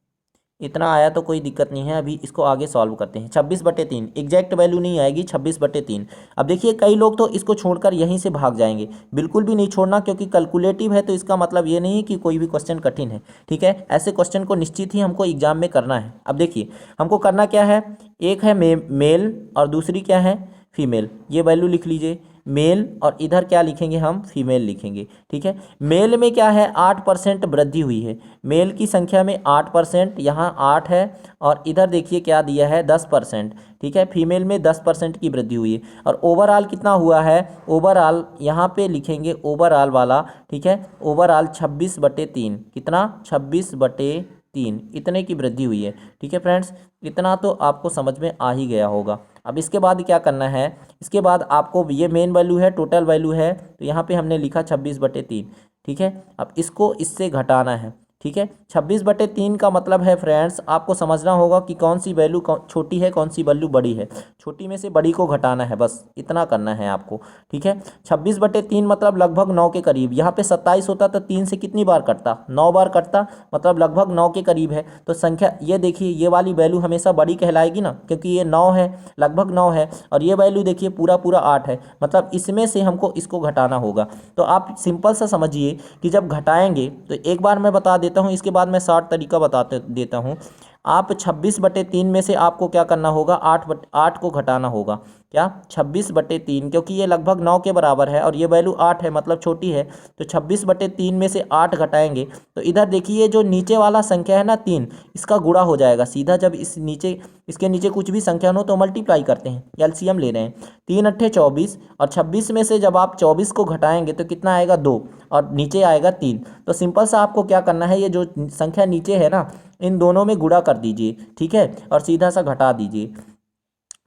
इतना आया तो कोई दिक्कत नहीं है। अभी इसको आगे सॉल्व करते हैं। 26/3 एग्जैक्ट वैल्यू नहीं आएगी, 26/3। अब देखिए कई लोग तो इसको छोड़कर यहीं से भाग जाएंगे, बिल्कुल भी नहीं छोड़ना, क्योंकि कैलकुलेटिव है तो इसका मतलब ये नहीं कि कोई भी क्वेश्चन कठिन है। ठीक है, ऐसे क्वेश्चन को निश्चित ही हमको एग्जाम में करना है। अब देखिए हमको करना क्या है, एक है मेल और दूसरी क्या है, फीमेल। ये वैल्यू लिख लीजिए, मेल, और इधर क्या लिखेंगे हम, फीमेल लिखेंगे। ठीक है, मेल में क्या है, 8% वृद्धि हुई है। मेल की संख्या में 8%, यहाँ 8 है, और इधर देखिए क्या दिया है, 10%। ठीक है, फीमेल में 10% की वृद्धि हुई है। और ओवरऑल कितना हुआ है, ओवरऑल यहाँ पे लिखेंगे ओवरऑल वाला। ठीक है, ओवरऑल 26/3, कितना, 26/3, इतने की वृद्धि हुई है। ठीक है फ्रेंड्स, इतना तो आपको समझ में आ ही गया होगा। अब इसके बाद क्या करना है, इसके बाद आपको ये मेन वैल्यू है, टोटल वैल्यू है, तो यहाँ पे हमने लिखा 26/3। ठीक है, अब इसको इससे घटाना है। ठीक है, 26/3 का मतलब है फ्रेंड्स, आपको समझना होगा कि कौन सी वैल्यू छोटी है, कौन सी वैल्यू बड़ी है। छोटी में से बड़ी को घटाना है, बस इतना करना है आपको। ठीक है, 26/3 मतलब लगभग 9 के करीब। यहाँ पे 27 होता तो 3 से कितनी बार कटता, 9 बार कटता, मतलब लगभग 9 के करीब है। तो संख्या ये देखिए, ये वाली वैल्यू हमेशा बड़ी कहलाएगी ना, क्योंकि ये 9 है, लगभग 9 है, और ये वैल्यू देखिए पूरा पूरा 8 है, मतलब इसमें से हमको इसको घटाना होगा। तो आप सिंपल सा समझिए कि जब घटाएंगे तो एक बार मैं बता देता हूँ, इसके बाद मैं शॉर्ट तरीका बताते देता हूँ। आप 26/3 में से आपको क्या करना होगा, 8 को घटाना होगा। क्या, 26/3, क्योंकि ये लगभग 9 के बराबर है और ये वैल्यू 8 है, मतलब छोटी है। तो 26/3 में से 8 घटाएंगे तो इधर देखिए जो नीचे वाला संख्या है ना 3, इसका गुणा हो जाएगा सीधा। जब इसके नीचे कुछ भी संख्या हो तो मल्टीप्लाई करते हैं, एलसीएम ले रहे हैं। 3 अट्ठे 24, और 26 में से जब आप 24 को घटाएंगे तो कितना आएगा, 2, और नीचे आएगा 3। तो सिंपल सा आपको क्या करना है, ये जो संख्या नीचे है ना, इन दोनों में गुणा कर दीजिए। ठीक है, और सीधा सा घटा दीजिए।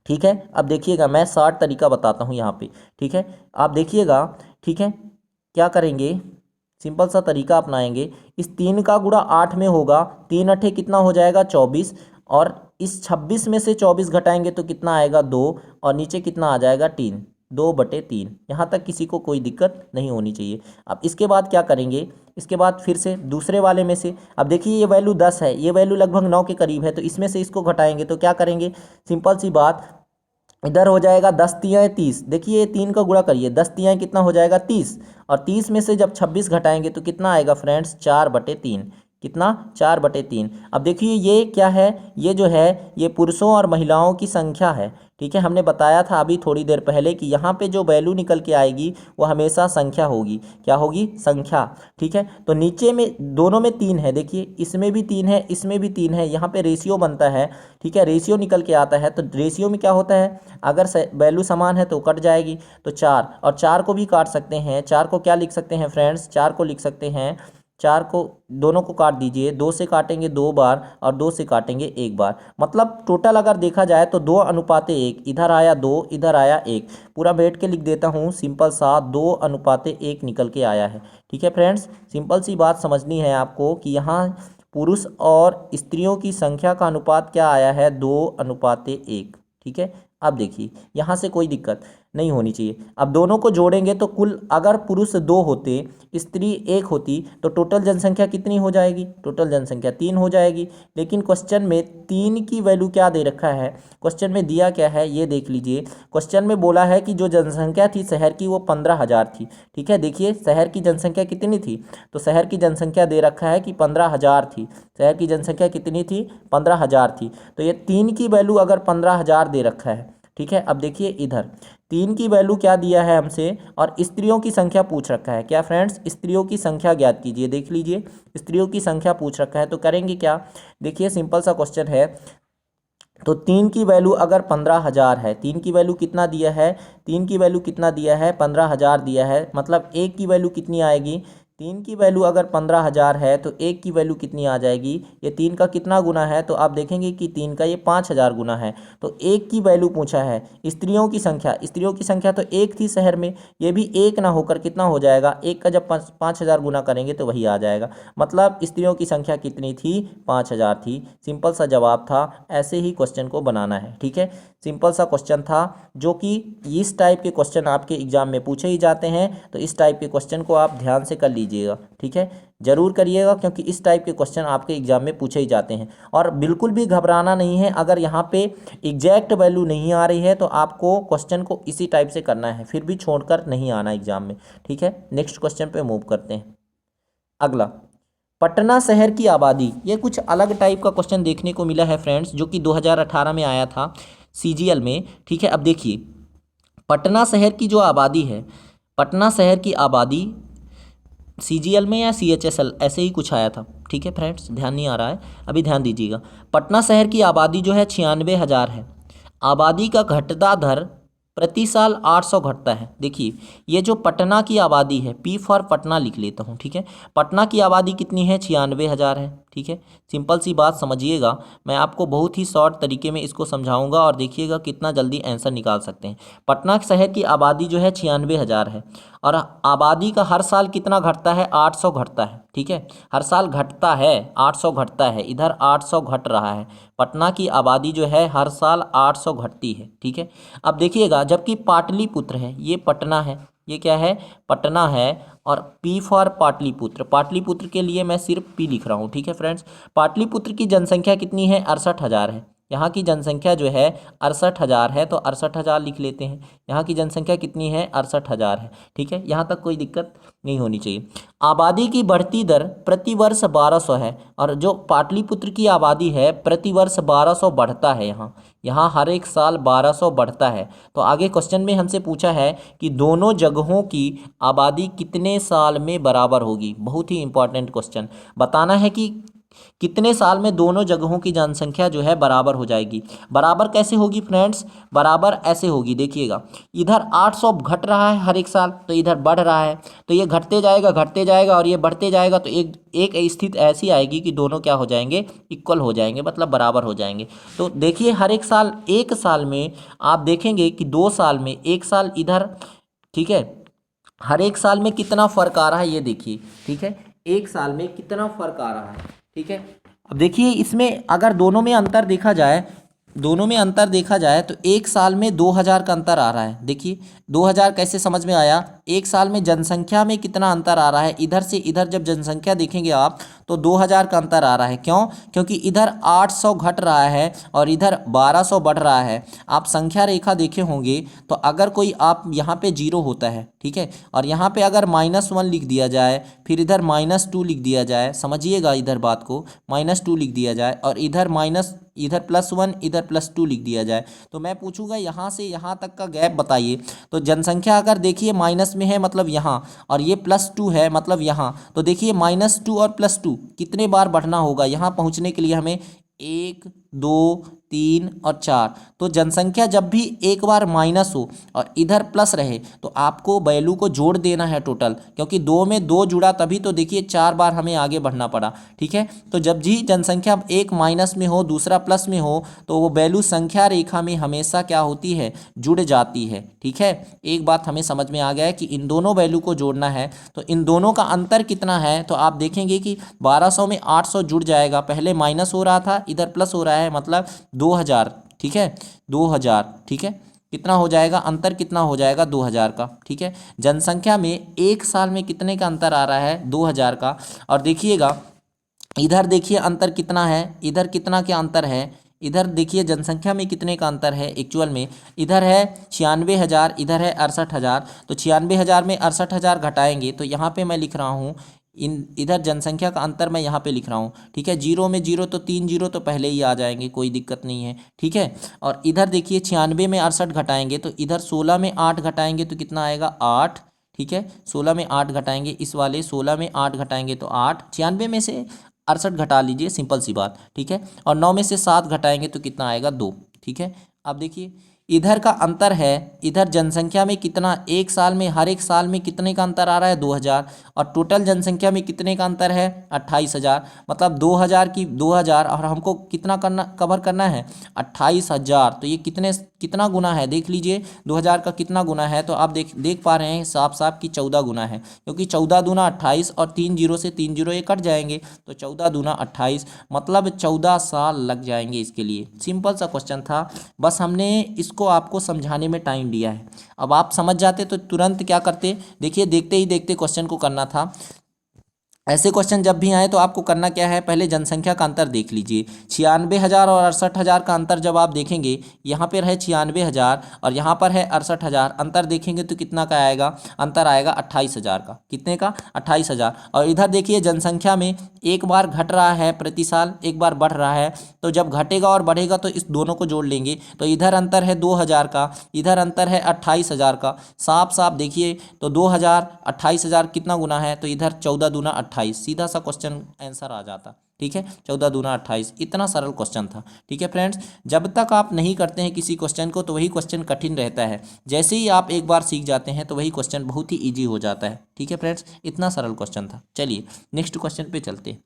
ठीक है, अब देखिएगा मैं शॉर्ट तरीका बताता हूँ यहाँ पे। ठीक है, आप देखिएगा। ठीक है, क्या करेंगे, सिंपल सा तरीका अपनाएंगे। इस 3 का गुणा 8 में होगा, 3 अट्ठे कितना हो जाएगा, 24, और इस 26 में से 24 घटाएंगे तो कितना आएगा, 2, और नीचे कितना आ जाएगा, 3, 2/3। यहाँ तक किसी को कोई दिक्कत नहीं होनी चाहिए। अब इसके बाद क्या करेंगे, इसके बाद फिर से दूसरे वाले में से, अब देखिए ये वैल्यू 10 है, ये वैल्यू लगभग 9 के करीब है, तो इसमें से इसको घटाएंगे तो क्या करेंगे, सिंपल सी बात, इधर हो जाएगा 10 तियाएँ 30। देखिए ये 3 का गुणा करिए, 10 तियाएँ कितना हो जाएगा, 30, और 30 में से जब 26 घटाएंगे तो कितना आएगा फ्रेंड्स, 4/3। कितना, 4/3। अब देखिए ये क्या है, ये जो है ये पुरुषों और महिलाओं की संख्या है। ठीक है, हमने बताया था अभी थोड़ी देर पहले कि यहाँ पे जो वैल्यू निकल के आएगी वो हमेशा संख्या होगी। क्या होगी? संख्या। ठीक है, तो नीचे में दोनों में 3 है, देखिए इसमें भी 3 है, इसमें भी 3 है, यहाँ पे रेशियो बनता है। ठीक है, रेशियो निकल के आता है, तो रेशियो में क्या होता है, अगर वैल्यू समान है तो कट जाएगी, तो 4, और 4 को भी काट सकते हैं। 4 को क्या लिख सकते हैं फ्रेंड्स? 4 को लिख सकते हैं, 4 को दोनों को काट दीजिए, 2 से काटेंगे 2 बार और 2 से काटेंगे 1 बार, मतलब टोटल अगर देखा जाए तो 2:1, इधर आया 2, इधर आया 1, पूरा बैठ के लिख देता हूँ, सिंपल सा 2:1 निकल के आया है। ठीक है फ्रेंड्स, सिंपल सी बात समझनी है आपको कि यहाँ पुरुष और स्त्रियों की संख्या का अनुपात क्या आया है? 2:1। ठीक है, अब देखिए यहाँ से कोई दिक्कत नहीं होनी चाहिए। अब दोनों को जोड़ेंगे तो कुल अगर पुरुष 2 होते, स्त्री 1 होती, तो टोटल जनसंख्या कितनी हो जाएगी? टोटल जनसंख्या 3 हो जाएगी। लेकिन क्वेश्चन में 3 की वैल्यू क्या दे रखा है? क्वेश्चन में दिया क्या है ये देख लीजिए। क्वेश्चन में बोला है कि जो जनसंख्या थी शहर की वो 15,000 थी। ठीक है, देखिए शहर की जनसंख्या कितनी थी, तो शहर की जनसंख्या दे रखा है कि 15,000 थी। शहर की जनसंख्या कितनी थी? 15,000 थी। तो ये 3 की वैल्यू अगर 15,000 दे रखा है, ठीक है, अब देखिए इधर 3 की वैल्यू क्या दिया है हमसे, और स्त्रियों की संख्या पूछ रखा है। क्या फ्रेंड्स? स्त्रियों की संख्या ज्ञात कीजिए। देख लीजिए स्त्रियों की संख्या पूछ रखा है, तो करेंगे क्या? देखिए सिंपल सा क्वेश्चन है, तो 3 की वैल्यू अगर 15,000 है, 3 की वैल्यू कितना दिया है? 3 की वैल्यू कितना दिया है? 15,000 दिया है, मतलब 1 की वैल्यू कितनी आएगी? 3 की वैल्यू अगर 15,000 है तो 1 की वैल्यू कितनी आ जाएगी? ये 3 का कितना गुना है? तो आप देखेंगे कि 3 का ये 5,000 गुना है। तो 1 की वैल्यू पूछा है। स्त्रियों की संख्या, स्त्रियों की संख्या तो 1 थी शहर में, ये भी 1 ना होकर कितना हो जाएगा? 1 का जब 5,000 गुना करेंगे तो वही आ जाएगा, मतलब स्त्रियों की संख्या कितनी थी? 5,000 थी। सिंपल सा जवाब था, ऐसे ही क्वेश्चन को बनाना है। ठीक है, सिंपल सा क्वेश्चन था, जो कि इस टाइप के क्वेश्चन आपके एग्जाम में पूछे ही जाते हैं, तो इस टाइप के क्वेश्चन को आप ध्यान से कर लीजिएगा। ठीक है, जरूर करिएगा, क्योंकि इस टाइप के क्वेश्चन आपके एग्जाम में पूछे ही जाते हैं। और बिल्कुल भी घबराना नहीं है, अगर यहाँ पे एग्जैक्ट वैल्यू नहीं आ रही है तो आपको क्वेश्चन को इसी टाइप से करना है, फिर भी छोड़कर नहीं आना एग्जाम में। ठीक है, नेक्स्ट क्वेश्चन पे मूव करते हैं। अगला, पटना शहर की आबादी, ये कुछ अलग टाइप का क्वेश्चन देखने को मिला है फ्रेंड्स, जो कि 2018 में आया था सीजीएल में। ठीक है, अब देखिए पटना शहर की जो आबादी है, पटना शहर की आबादी सीजीएल में या सीएचएसएल ऐसे ही कुछ आया था। ठीक है फ्रेंड्स, ध्यान नहीं आ रहा है, अभी ध्यान दीजिएगा। पटना शहर की आबादी जो है 96,000 है। आबादी का घटता दर प्रति साल 800 घटता है। देखिए ये जो पटना की आबादी है, पी फॉर पटना लिख लेता हूँ। ठीक है, पटना की आबादी कितनी है? 96,000 है। ठीक है, सिंपल सी बात समझिएगा, मैं आपको बहुत ही शॉर्ट तरीके में इसको समझाऊंगा और देखिएगा कितना जल्दी आंसर निकाल सकते हैं। पटना शहर की आबादी जो है 96,000 है, और आबादी का हर साल कितना घटता है? 800 घटता है। ठीक है, हर साल घटता है, 800 घटता है, इधर 800 घट रहा है। पटना की आबादी जो है हर साल 800 घटती है। ठीक है, अब देखिएगा, जबकि पाटलिपुत्र है, ये पटना है, ये क्या है? पटना है, और पी फॉर पाटलिपुत्र, पाटलिपुत्र के लिए मैं सिर्फ पी लिख रहा हूँ। ठीक है फ्रेंड्स, पाटलिपुत्र की जनसंख्या कितनी है? 68,000 है। यहाँ की जनसंख्या जो है 68,000 है, तो 68,000 लिख लेते हैं। यहाँ की जनसंख्या कितनी है? 68,000 है। ठीक है, यहाँ तक कोई दिक्कत नहीं होनी चाहिए। आबादी की बढ़ती दर प्रति वर्ष 1200 है, और जो पाटलिपुत्र की आबादी है प्रति वर्ष 1200 बढ़ता है। यहाँ यहाँ हर एक साल 1200 बढ़ता है। तो आगे क्वेश्चन में हमसे पूछा है कि दोनों जगहों की आबादी कितने साल में बराबर होगी। बहुत ही इंपॉर्टेंट क्वेश्चन, बताना है कि कितने साल में दोनों जगहों की जनसंख्या जो है बराबर हो जाएगी। बराबर कैसे होगी फ्रेंड्स? बराबर ऐसे होगी, देखिएगा इधर 800 घट रहा है हर एक साल, तो इधर बढ़ रहा है, तो ये घटते जाएगा और ये बढ़ते जाएगा, तो एक स्थिति ऐसी आएगी कि दोनों क्या हो जाएंगे? इक्वल हो जाएंगे, मतलब बराबर हो जाएंगे। तो देखिए हर एक साल, एक साल में आप देखेंगे कि 2 साल में, एक साल इधर, ठीक है, हर एक साल में कितना फर्क आ रहा है ये देखिए। ठीक है, एक साल में कितना फर्क आ रहा है। ठीक है, अब देखिए इसमें अगर दोनों में अंतर देखा जाए, दोनों में अंतर देखा जाए तो एक साल में 2,000 का अंतर आ रहा है। देखिए 2,000 कैसे समझ में आया? एक साल में जनसंख्या में कितना अंतर आ रहा है, इधर से इधर जब जनसंख्या देखेंगे आप तो 2000 का अंतर आ रहा है। क्यों? क्योंकि इधर 800 घट रहा है और इधर 1200 बढ़ रहा है। आप संख्या रेखा देखे होंगे तो अगर कोई आप यहाँ पे जीरो होता है, ठीक है, और यहाँ पे अगर -1 लिख दिया जाए, फिर इधर -2 लिख दिया जाए, समझिएगा इधर बात को, -2 लिख दिया जाए और इधर +1 इधर +2 लिख दिया जाए, तो मैं पूछूंगा यहाँ से यहाँ तक का गैप बताइए। तो जनसंख्या अगर देखिए माइनस में है मतलब यहाँ, और ये +2 है मतलब यहाँ, तो देखिए -2 और +2 कितने बार बढ़ना होगा यहाँ पहुँचने के लिए हमें, 1 2 3 और 4। तो जनसंख्या जब भी एक बार माइनस हो और इधर प्लस रहे तो आपको वैल्यू को जोड़ देना है टोटल, क्योंकि 2 में 2 जुड़ा तभी तो देखिए 4 बार हमें आगे बढ़ना पड़ा, ठीक है। तो जब भी जनसंख्या एक माइनस में हो दूसरा प्लस में हो तो वो वैल्यू संख्या रेखा में हमेशा क्या होती है, जुड़ जाती है, ठीक है। एक बात हमें समझ में आ गया है कि इन दोनों वैल्यू को जोड़ना है, तो इन दोनों का अंतर कितना है, तो आप देखेंगे कि 1200 में 800 जुड़ जाएगा, पहले माइनस हो रहा था इधर प्लस हो रहा है, मतलब 2000, ठीक है, 2000, ठीक है। कितना हो जाएगा अंतर, कितना हो जाएगा 2000 का, ठीक है। जनसंख्या में एक साल में कितने का अंतर आ रहा है, 2000 का। और देखिएगा इधर देखिए अंतर कितना है, इधर कितना क्या अंतर है, इधर देखिए जनसंख्या में कितने का अंतर है एक्चुअल में, इधर है 96,000, इधर है 68,000। तो 96,000 में 68,000 घटाएंगे तो यहाँ पे मैं लिख रहा हूँ इधर जनसंख्या का अंतर मैं यहाँ पे लिख रहा हूँ, ठीक है। 0 में 0 तो 3 0 तो पहले ही आ जाएंगे, कोई दिक्कत नहीं है, ठीक है। और इधर देखिए 96 में 68 घटाएंगे तो इधर 16 में 8 घटाएंगे तो कितना आएगा, 8, ठीक है। 16 में 8 घटाएंगे, इस वाले 16 में 8 घटाएंगे तो 8, 96 में से 68 घटा लीजिए, सिंपल सी बात, ठीक है। और 9 में से 7 घटाएंगे तो कितना आएगा, 2, ठीक है। अब देखिए इधर का अंतर है, इधर जनसंख्या में कितना, एक साल में हर एक साल में कितने का अंतर आ रहा है, 2000, और टोटल जनसंख्या में कितने का अंतर है, 28,000। मतलब 2000 की 2000 और हमको कितना करना, कवर करना है 28,000। तो ये कितना गुना है देख लीजिए, 2000 का कितना गुना है, तो आप देख पा रहे हैं साफ साफ कि 14 गुना है, क्योंकि 14 दूना 28 और 3 0 से 3 0 ये कट जाएंगे, तो 14 दूना 28, मतलब 14 साल लग जाएंगे इसके लिए। सिंपल सा क्वेश्चन था, बस हमने इसको आपको समझाने में टाइम लिया है। अब आप समझ जाते तो तुरंत क्या करते, देखिए देखते ही देखते क्वेश्चन को करना था। ऐसे क्वेश्चन जब भी आए तो आपको करना क्या है, पहले जनसंख्या का अंतर देख लीजिए। 96,000 और 68,000 का अंतर जब आप देखेंगे, यहाँ पर है 96,000 और यहाँ पर है 68,000, अंतर देखेंगे तो कितना का आएगा, अंतर आएगा 28,000 का। कितने का, 28,000। और इधर देखिए जनसंख्या में एक बार घट रहा है प्रति साल, एक बार बढ़ रहा है, तो जब घटेगा और बढ़ेगा तो इस दोनों को जोड़ लेंगे, तो इधर अंतर है 2000 का, इधर अंतर है 28,000 का। साफ साफ देखिए तो 2000 28,000 कितना गुना है, तो इधर 14 दूना 28, सीधा सा क्वेश्चन आंसर आ जाता, ठीक है। 14 दूना 28, इतना सरल क्वेश्चन था, ठीक है फ्रेंड्स। जब तक आप नहीं करते हैं किसी क्वेश्चन को तो वही क्वेश्चन कठिन रहता है, जैसे ही आप एक बार सीख जाते हैं तो वही क्वेश्चन बहुत ही ईजी हो जाता है, ठीक है फ्रेंड्स। इतना सरल क्वेश्चन था। चलिए नेक्स्ट क्वेश्चन पे चलते हैं।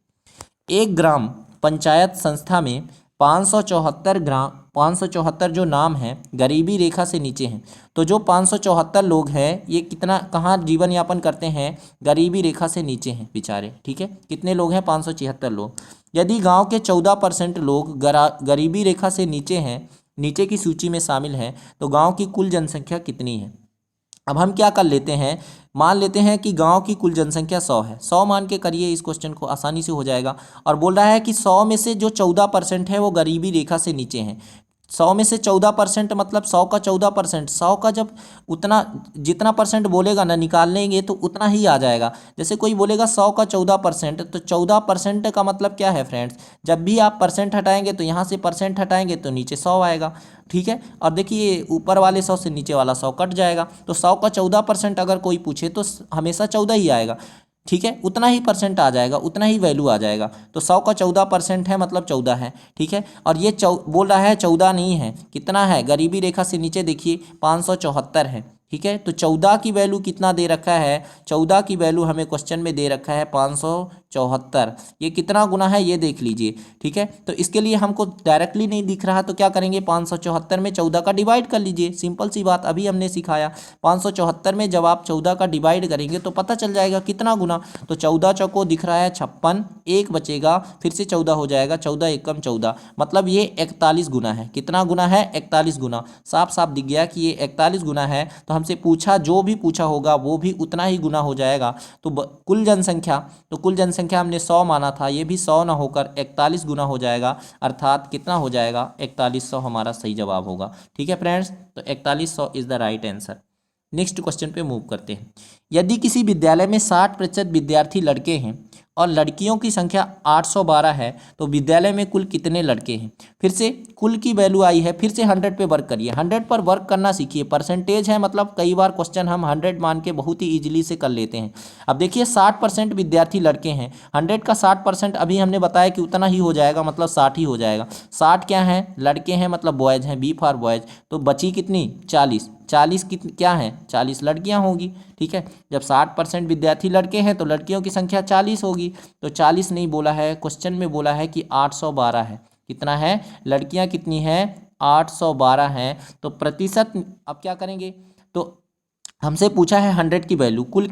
एक ग्राम पंचायत संस्था में 574 जो नाम हैं गरीबी रेखा से नीचे हैं, तो जो 574 लोग हैं ये कितना कहाँ जीवन यापन करते हैं, गरीबी रेखा से नीचे हैं बेचारे, ठीक है। कितने लोग हैं, 576 लोग। यदि गांव के 14% लोग गरीबी रेखा से नीचे हैं, नीचे की सूची में शामिल हैं, तो गांव की कुल जनसंख्या कितनी है। अब हम क्या कर लेते हैं, मान लेते हैं कि गांव की कुल जनसंख्या 100 है, 100 मान के करिए, इस क्वेश्चन को आसानी से हो जाएगा। और बोल रहा है कि 100 में से जो 14% है वो गरीबी रेखा से नीचे हैं। 100 में से 14% मतलब 100 का 14%, 100 का जब उतना जितना परसेंट बोलेगा ना निकाल लेंगे तो उतना ही आ जाएगा। जैसे कोई बोलेगा 100 का 14%, तो 14% का मतलब क्या है फ्रेंड्स, जब भी आप परसेंट हटाएंगे तो यहाँ से परसेंट हटाएंगे तो नीचे 100 आएगा, ठीक है। और देखिए ऊपर वाले 100 से नीचे वाला 100 कट जाएगा, तो 100 का 14% अगर कोई पूछे तो हमेशा 14 ही आएगा, ठीक है। उतना ही परसेंट आ जाएगा, उतना ही वैल्यू आ जाएगा। तो 100 का 14% है मतलब 14 है, ठीक है। और ये बोल रहा है 14 नहीं है, कितना है, गरीबी रेखा से नीचे देखिए 574 है, ठीक है। तो 14 की वैल्यू कितना दे रखा है, 14 की वैल्यू हमें क्वेश्चन में दे रखा है 574। ये कितना गुना है ये देख लीजिए, ठीक है। तो इसके लिए हमको डायरेक्टली नहीं दिख रहा तो क्या करेंगे, 574 में 14 का डिवाइड कर लीजिए, सिंपल सी बात अभी हमने सिखाया। 574 में जब आप 14 का डिवाइड करेंगे तो पता चल जाएगा कितना गुना। तो 14 चौको दिख रहा है 56, एक बचेगा, फिर से 14 हो जाएगा, 14 एकम 14, मतलब ये 41 गुना है। कितना गुना है, 41 गुना। साफ साफ दिख गया कि ये 41 गुना है। तो हमसे पूछा, जो भी पूछा होगा वो भी उतना ही गुना हो जाएगा। तो कुल जनसंख्या हमने 100 माना था, ये भी 100 ना होकर 41 गुना हो जाएगा, अर्थात कितना हो जाएगा 4100 हमारा सही जवाब होगा। ठीक है फ्रेंड्स, तो 4100 is the right answer. Next question पे मूव करते हैं। यदि किसी विद्यालय में 60% विद्यार्थी लड़के हैं और लड़कियों की संख्या 812 है तो विद्यालय में कुल कितने लड़के हैं। फिर से कुल की वैल्यू आई है, फिर से 100 पे वर्क करिए, 100 पर वर्क करना सीखिए। परसेंटेज है मतलब कई बार क्वेश्चन हम 100 मान के बहुत ही ईजिली से कर लेते हैं। अब देखिए 60% विद्यार्थी लड़के हैं, 100 का 60% अभी हमने बताया कि उतना ही हो जाएगा, मतलब 60 ही हो जाएगा। 60 क्या है, लड़के हैं मतलब बॉयज़ हैं, बी फॉर बॉयज़। तो बची कितनी 40, 40 कितनी क्या है 40 लड़कियां होगी। ठीक है, जब 60% विद्यार्थी लड़के हैं तो लड़कियों की संख्या 40 होगी। तो 40 नहीं बोला है, क्वेश्चन में बोला है कि 812 है। कितना है, लड़कियां कितनी हैं 812 हैं। तो प्रतिशत अब क्या करेंगे, तो हमसे पूछा है 100 की वैल्यू, कुल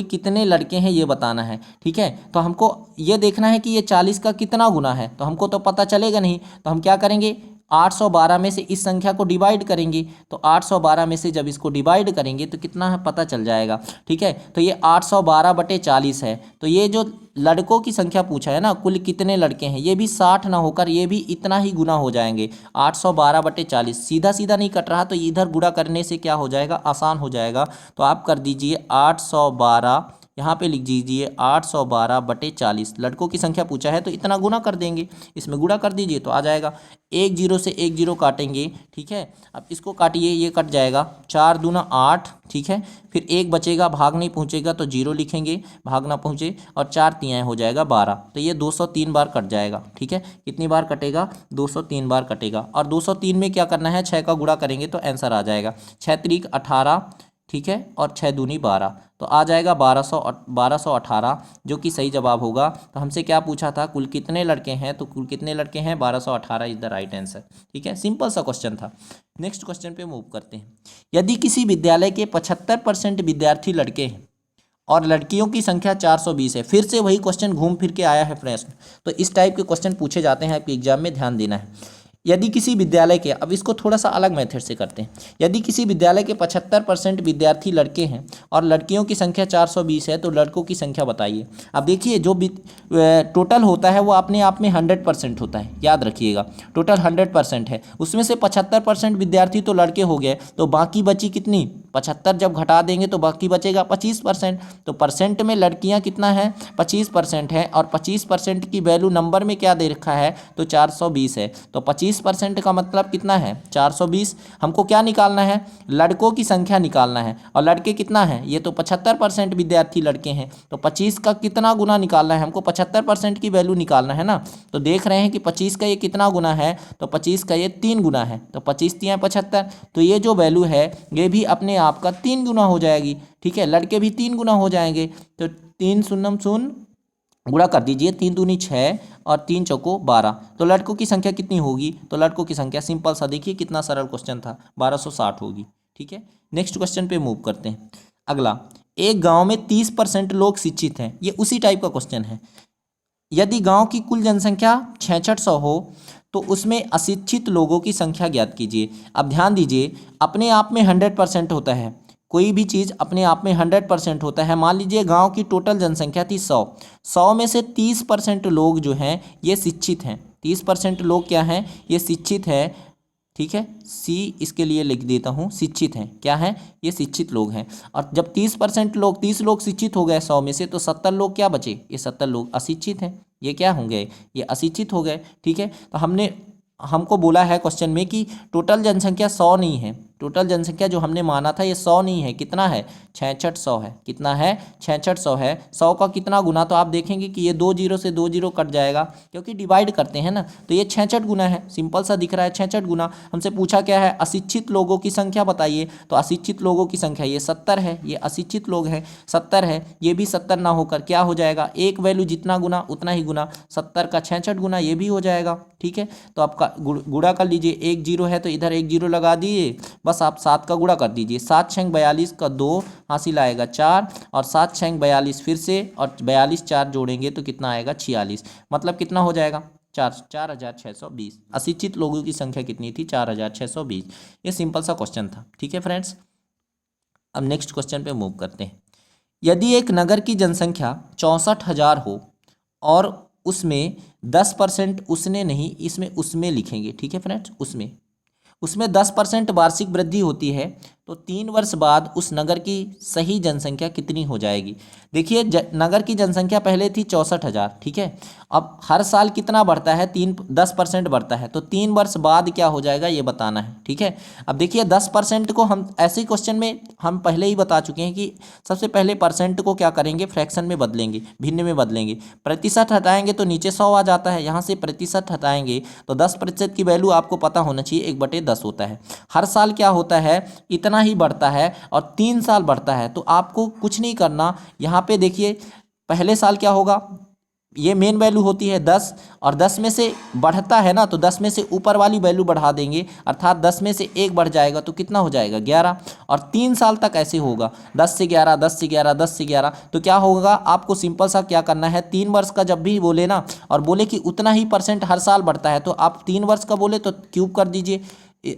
कितने लड़के हैं ये बताना है। ठीक है, तो हमको ये देखना है कि ये 40 का कितना गुना है, तो हमको तो पता चलेगा नहीं। तो हम क्या करेंगे, 812 में से इस संख्या को डिवाइड करेंगे। तो 812 में से जब इसको डिवाइड करेंगे तो कितना है पता चल जाएगा। ठीक है, तो ये 812/40 है। तो ये जो लड़कों की संख्या पूछा है ना, कुल कितने लड़के हैं, ये भी 60 ना होकर ये भी इतना ही गुना हो जाएंगे। 812/40 सीधा सीधा नहीं कट रहा, तो इधर गुणा करने से क्या हो जाएगा, आसान हो जाएगा। तो आप कर दीजिए 812, यहाँ पे लिख दीजिए 812/40। लड़कों की संख्या पूछा है तो इतना गुना कर देंगे, इसमें गुणा कर दीजिए तो आ जाएगा। 1 0 से 1 0 काटेंगे। ठीक है, अब इसको काटिए, ये कट जाएगा, 4 दूना 8। ठीक है, फिर 1 बचेगा, भाग नहीं पहुँचेगा तो 0 लिखेंगे, भाग ना पहुँचे, और 4 तियाएँ हो जाएगा 12। तो ये 203 बार कट जाएगा। ठीक है, कितनी बार कटेगा, 203 बार कटेगा। और 203 में क्या करना है, 6 का गुणा करेंगे तो आंसर आ जाएगा 6 त्रिक 18। ठीक है, और 6 दूनी 12, तो आ जाएगा 1218 जो कि सही जवाब होगा। तो हमसे क्या पूछा था, कुल कितने लड़के हैं, तो कुल कितने लड़के हैं 1218 इज द राइट आंसर। ठीक है, सिंपल सा क्वेश्चन था। नेक्स्ट क्वेश्चन पे मूव करते हैं। यदि किसी विद्यालय के 75% विद्यार्थी लड़के हैं और लड़कियों की संख्या 420 है, फिर से वही क्वेश्चन घूम फिर के आया है प्रश्न। तो इस टाइप के क्वेश्चन पूछे जाते हैं आपके एग्जाम में, ध्यान देना है। यदि किसी विद्यालय के, अब इसको थोड़ा सा अलग मेथड से करते हैं। यदि किसी विद्यालय के 75% विद्यार्थी लड़के हैं और लड़कियों की संख्या 420 है तो लड़कों की संख्या बताइए। अब देखिए जो टोटल होता है वो अपने आप में 100% होता है, याद रखिएगा। टोटल 100% है, उसमें से 75% विद्यार्थी तो लड़के हो गए, तो बाकी बची कितनी, 75 जब घटा देंगे तो बाकी बचेगा 25%। तो परसेंट में लड़कियां कितना है 25% है, और 25% की वैल्यू नंबर में क्या दे रखा है, तो 420 है। तो 25% का मतलब कितना है 420। हमको क्या निकालना है, लड़कों की संख्या निकालना है, और लड़के कितना है, ये तो 75% विद्यार्थी लड़के हैं, तो 25 का कितना गुना निकालना है हमको, 75% की वैल्यू निकालना है ना। तो देख रहे हैं कि 25 का ये कितना गुना है, तो 25 का ये 3 गुना है, तो 25 तियाँ 75। तो ये जो वैल्यू है ये भी अपने आपका 3 गुना हो जाएगी। ठीक है, लड़के भी 3 गुना हो जाएंगे। तो 3 शून्यम शून्य गुणा कर दीजिए, 3 दूनी 6 और 3 चौको 12। तो लड़कों की संख्या कितनी होगी, तो लड़कों की संख्या सिंपल सा, देखिए कितना सरल क्वेश्चन था, 1260 होगी। ठीक है, नेक्स्ट क्वेश्चन पे मूव करते हैं। अगला, एक गांव में 30% लोग शिक्षित हैं, ये उसी टाइप का क्वेश्चन है। यदि गांव की कुल जनसंख्या 6600 हो तो उसमें अशिक्षित लोगों की संख्या ज्ञात कीजिए। अब ध्यान दीजिए, अपने आप में 100% होता है, कोई भी चीज़ अपने आप में 100% होता है। मान लीजिए गांव की टोटल जनसंख्या थी 100 में से 30% लोग जो हैं ये शिक्षित हैं। 30% लोग क्या हैं, ये शिक्षित है। ठीक है, सी इसके लिए लिख देता हूँ, शिक्षित हैं, क्या है, ये शिक्षित लोग हैं। और जब 30 लोग शिक्षित हो गए 100 में से, तो 70 लोग क्या बचे, ये 70 लोग अशिक्षित हैं। ये क्या होंगे, ये अशिक्षित हो गए। ठीक है, तो हमको बोला है क्वेश्चन में कि टोटल जनसंख्या 100 नहीं है, टोटल जनसंख्या जो हमने माना था ये 100 नहीं है, कितना है 6600 है। कितना है 6600 है। 100 का कितना गुना, तो आप देखेंगे कि ये 2 0 से 2 0 कट जाएगा, क्योंकि डिवाइड करते हैं ना, तो ये 66 गुना है, सिंपल सा दिख रहा है 66 गुना। हमसे पूछा क्या है, अशिक्षित लोगों की संख्या बताइए, तो अशिक्षित लोगों की संख्या ये 70 है, ये अशिक्षित लोग हैं 70 है, ये भी 70 ना होकर क्या हो जाएगा, एक वैल्यू जितना गुना उतना ही गुना, 70 का 66 गुना, ये भी हो जाएगा। ठीक है, तो आपका गुणा कर लीजिए, 1 0 है तो इधर 1 0 लगा दिए, बस आप 7 का गुणा कर दीजिए। 7 6 42 का 2 हासिल आएगा 4, और 7 6 42 फिर से, और 42 4 जोड़ेंगे तो कितना आएगा 46, मतलब कितना हो जाएगा 4620। अशिक्षित लोगों की संख्या कितनी थी 4620। ये सिंपल सा क्वेश्चन था। ठीक है फ्रेंड्स, अब नेक्स्ट क्वेश्चन पे मूव करते हैं। यदि एक नगर की जनसंख्या 64,000 हो और उसमें 10% उसने नहीं, इसमें उसमें लिखेंगे, ठीक है फ्रेंड्स, उसमें 10% वार्षिक वृद्धि होती है तो 3 वर्ष बाद उस नगर की सही जनसंख्या कितनी हो जाएगी। देखिए नगर की जनसंख्या पहले थी 64,000, ठीक है। अब हर साल कितना बढ़ता है, 10% बढ़ता है, तो 3 वर्ष बाद क्या हो जाएगा ये बताना है, ठीक है। अब देखिए 10% को हम ऐसे क्वेश्चन में हम पहले ही बता चुके हैं कि सबसे पहले परसेंट को क्या करेंगे, फ्रैक्शन में बदलेंगे, भिन्न में बदलेंगे। प्रतिशत हटाएंगे तो नीचे 100 आ जाता है, यहाँ से प्रतिशत हटाएंगे तो 10% की वैल्यू आपको पता होना चाहिए 1/10 होता है। हर साल क्या होता है, इतना ही बढ़ता है और 3 साल बढ़ता है, तो आपको कुछ नहीं करना। यहाँ पे देखिए पहले साल क्या होगा, ये मेन वैल्यू होती है 10 और 10 में से बढ़ता है ना, तो 10 में से ऊपर वाली वैल्यू बढ़ा देंगे, अर्थात 10 में से 1 बढ़ जाएगा तो कितना हो जाएगा 11। और 3 साल तक ऐसे होगा 10 से 11, 10 से 11, 10 से 11। तो क्या होगा, आपको सिंपल सा क्या करना है, 3 वर्ष का जब भी बोले ना और बोले कि उतना ही परसेंट हर साल बढ़ता है, तो आप 3 वर्ष का बोले तो क्यूब कर दीजिए,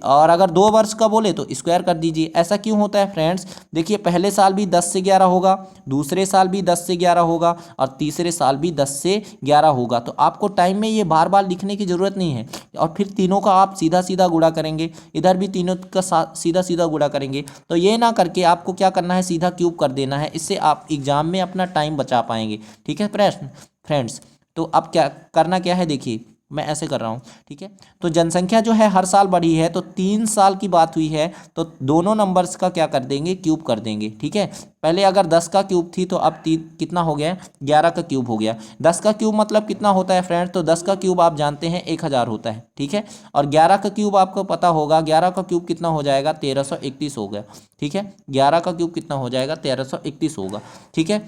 और अगर 2 वर्ष का बोले तो स्क्वायर कर दीजिए। ऐसा क्यों होता है फ्रेंड्स, देखिए पहले साल भी 10 से 11 होगा, दूसरे साल भी 10 से 11 होगा और तीसरे साल भी 10 से 11 होगा। तो आपको टाइम में ये बार बार लिखने की ज़रूरत नहीं है, और फिर तीनों का आप सीधा सीधा गुणा करेंगे, इधर भी तीनों का सीधा सीधा गुणा करेंगे। तो ये ना करके आपको क्या करना है, सीधा क्यूब कर देना है, इससे आप एग्जाम में अपना टाइम बचा पाएंगे, ठीक है फ्रेंड्स। तो अब क्या करना क्या है, देखिए मैं ऐसे कर रहा हूँ, ठीक है। तो जनसंख्या जो है हर साल बढ़ी है, तो 3 साल की बात हुई है, तो दोनों नंबर्स का क्या कर देंगे, क्यूब कर देंगे, ठीक है। पहले अगर 10 का क्यूब थी तो अब कितना हो गया, 11 का क्यूब हो गया। 10 का क्यूब मतलब कितना होता है फ्रेंड्स, तो 10 का क्यूब आप जानते हैं 1000 होता है, ठीक है। और 11 का क्यूब आपको पता होगा, 11 का क्यूब कितना हो जाएगा, 1331 हो गया, ठीक है। 11 का क्यूब कितना हो जाएगा, 1331 होगा, ठीक है।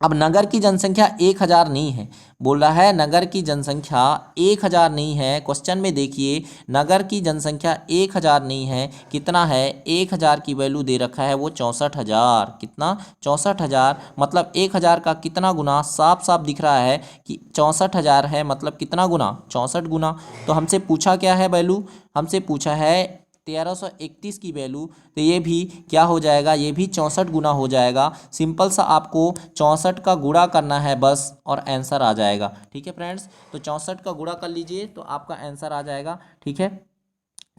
अब नगर की जनसंख्या 1000 नहीं है, बोल रहा है नगर की जनसंख्या 1000 नहीं है। क्वेश्चन में देखिए नगर की जनसंख्या 1000 नहीं है, कितना है, 1000 की वैल्यू दे रखा है वो 64,000, कितना 64,000, मतलब 1000 का कितना गुना, साफ साफ दिख रहा है कि 64,000 है, मतलब कितना गुना, 64 गुना। तो हमसे पूछा क्या है वैल्यू, हमसे पूछा है 1331 की वैल्यू, तो ये भी क्या हो जाएगा, ये भी 64 गुना हो जाएगा। सिंपल सा आपको 64 का गुणा करना है बस और आंसर आ जाएगा, ठीक है फ्रेंड्स। तो 64 का गुणा कर लीजिए तो आपका आंसर आ जाएगा, ठीक है।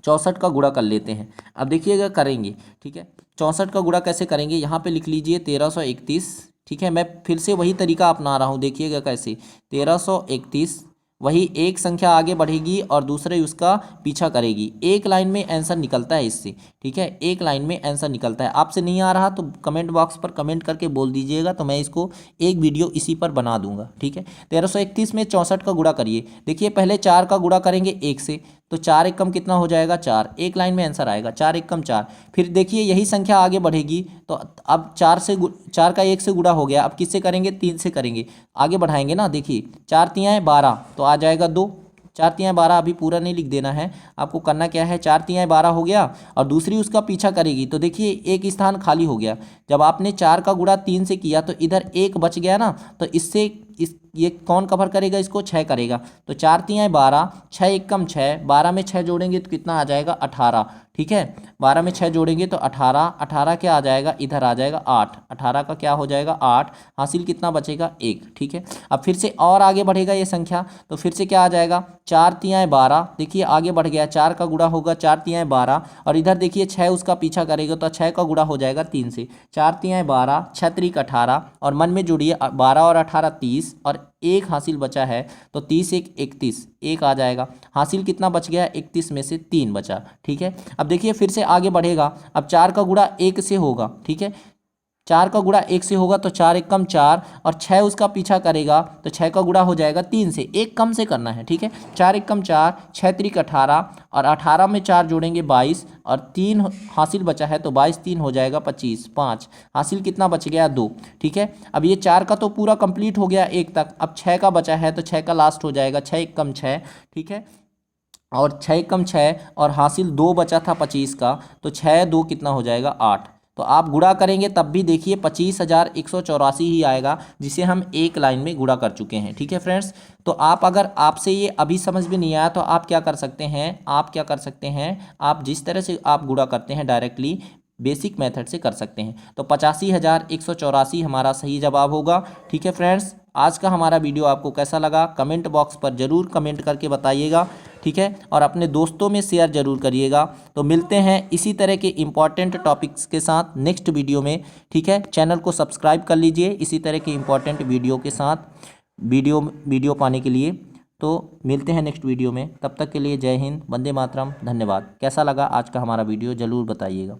64 का गुणा कर लेते हैं, अब देखिएगा करेंगे, ठीक है। 64 का गुणा कैसे करेंगे, यहाँ पे लिख लीजिए 1331, ठीक है। मैं फिर से वही तरीका अपना रहा हूँ, देखिएगा कैसे, 1331, वही एक संख्या आगे बढ़ेगी और दूसरे उसका पीछा करेगी, एक लाइन में आंसर निकलता है इससे, ठीक है। एक लाइन में आंसर निकलता है। आपसे नहीं आ रहा तो कमेंट बॉक्स पर कमेंट करके बोल दीजिएगा, तो मैं इसको एक वीडियो इसी पर बना दूंगा, ठीक है। 1331 में 64 का गुणा करिए, देखिए पहले 4 का गुणा करेंगे 1 से, तो 4 एकम कितना हो जाएगा, 4, एक लाइन में आंसर आएगा, 4 एकम 4। फिर देखिए यही संख्या आगे बढ़ेगी, तो अब 4 का 1 से गुणा हो गया, अब किससे करेंगे, 3 से करेंगे, आगे बढ़ाएंगे ना। देखिए 4 तियाएँ 12, तो आ जाएगा 2, 4 तियाएँ 12, अभी पूरा नहीं लिख देना है आपको, करना क्या है, 4 तियाएँ 12 हो गया और दूसरी उसका पीछा करेगी, तो देखिए एक स्थान खाली हो गया। जब आपने 4 का गुणा 3 से किया तो इधर 1 बच गया ना, तो इससे ये कौन कवर करेगा, इसको 6 करेगा। तो 4 तियाएँ 12, 6 एकम 6, 12 में 6 जोड़ेंगे तो कितना आ जाएगा, 18, ठीक है। 12 में 6 जोड़ेंगे तो 18, 18 क्या आ जाएगा, इधर आ जाएगा 8, 18 का क्या हो जाएगा 8, हासिल कितना बचेगा 1, ठीक है। अब फिर से और आगे बढ़ेगा ये संख्या, तो फिर से क्या आ जाएगा, 4 तियाएँ 12, देखिए आगे बढ़ गया, 4 का गुणा होगा 4 तियाएँ 12 और इधर देखिए 6 उसका पीछा करेगा, तो 6 का गुणा हो जाएगा 3 से, 4 तियाएँ 12, 6 त्रिक 18 और मन में जोड़िए 12 और 18 30 और एक हासिल बचा है, तो 30 एक 31, एक आ जाएगा, हासिल कितना बच गया, 31 में से 3 बचा, ठीक है। अब देखिए फिर से आगे बढ़ेगा, अब 4 का गुणा 1 से होगा, ठीक है। 4 का गुणा 1 से होगा तो 4 एकम 4 और 6 उसका पीछा करेगा, तो 6 का गुणा हो जाएगा 3 से, एक कम से करना है, ठीक है। 4 एकम 4, 6 त्रिक 18 और 18 में 4 जोड़ेंगे 22 और 3 हासिल बचा है, तो 22 3 हो जाएगा 25, 5 हासिल कितना बच गया 2, ठीक है। अब ये 4 का तो पूरा कंप्लीट हो गया 1 तक, अब 6 का बचा है तो 6 का लास्ट हो जाएगा, 6 एकम 6, ठीक है। और 6 एकम 6 और हासिल 2 बचा था 25 का, तो 6 2 कितना हो जाएगा 8। तो आप गुणा करेंगे तब भी देखिए 25,184 ही आएगा, जिसे हम एक लाइन में गुणा कर चुके हैं, ठीक है फ्रेंड्स। तो आप अगर आपसे ये अभी समझ में नहीं आया तो आप क्या कर सकते हैं, आप क्या कर सकते हैं, आप जिस तरह से आप गुणा करते हैं डायरेक्टली बेसिक मेथड से कर सकते हैं। तो 85,184 हमारा सही जवाब होगा। ठीक है फ्रेंड्स, आज का हमारा वीडियो आपको कैसा लगा कमेंट बॉक्स पर ज़रूर कमेंट करके बताइएगा। ठीक है, और अपने दोस्तों में शेयर ज़रूर करिएगा। तो मिलते हैं इसी तरह के इम्पॉर्टेंट टॉपिक्स के साथ नेक्स्ट वीडियो में। ठीक है, चैनल को सब्सक्राइब कर लीजिए इसी तरह के इम्पॉर्टेंट वीडियो के साथ वीडियो पाने के लिए। तो मिलते हैं नेक्स्ट वीडियो में, तब तक के लिए जय हिंद, वंदे मातरम, धन्यवाद। कैसा लगा आज का हमारा वीडियो ज़रूर बताइएगा।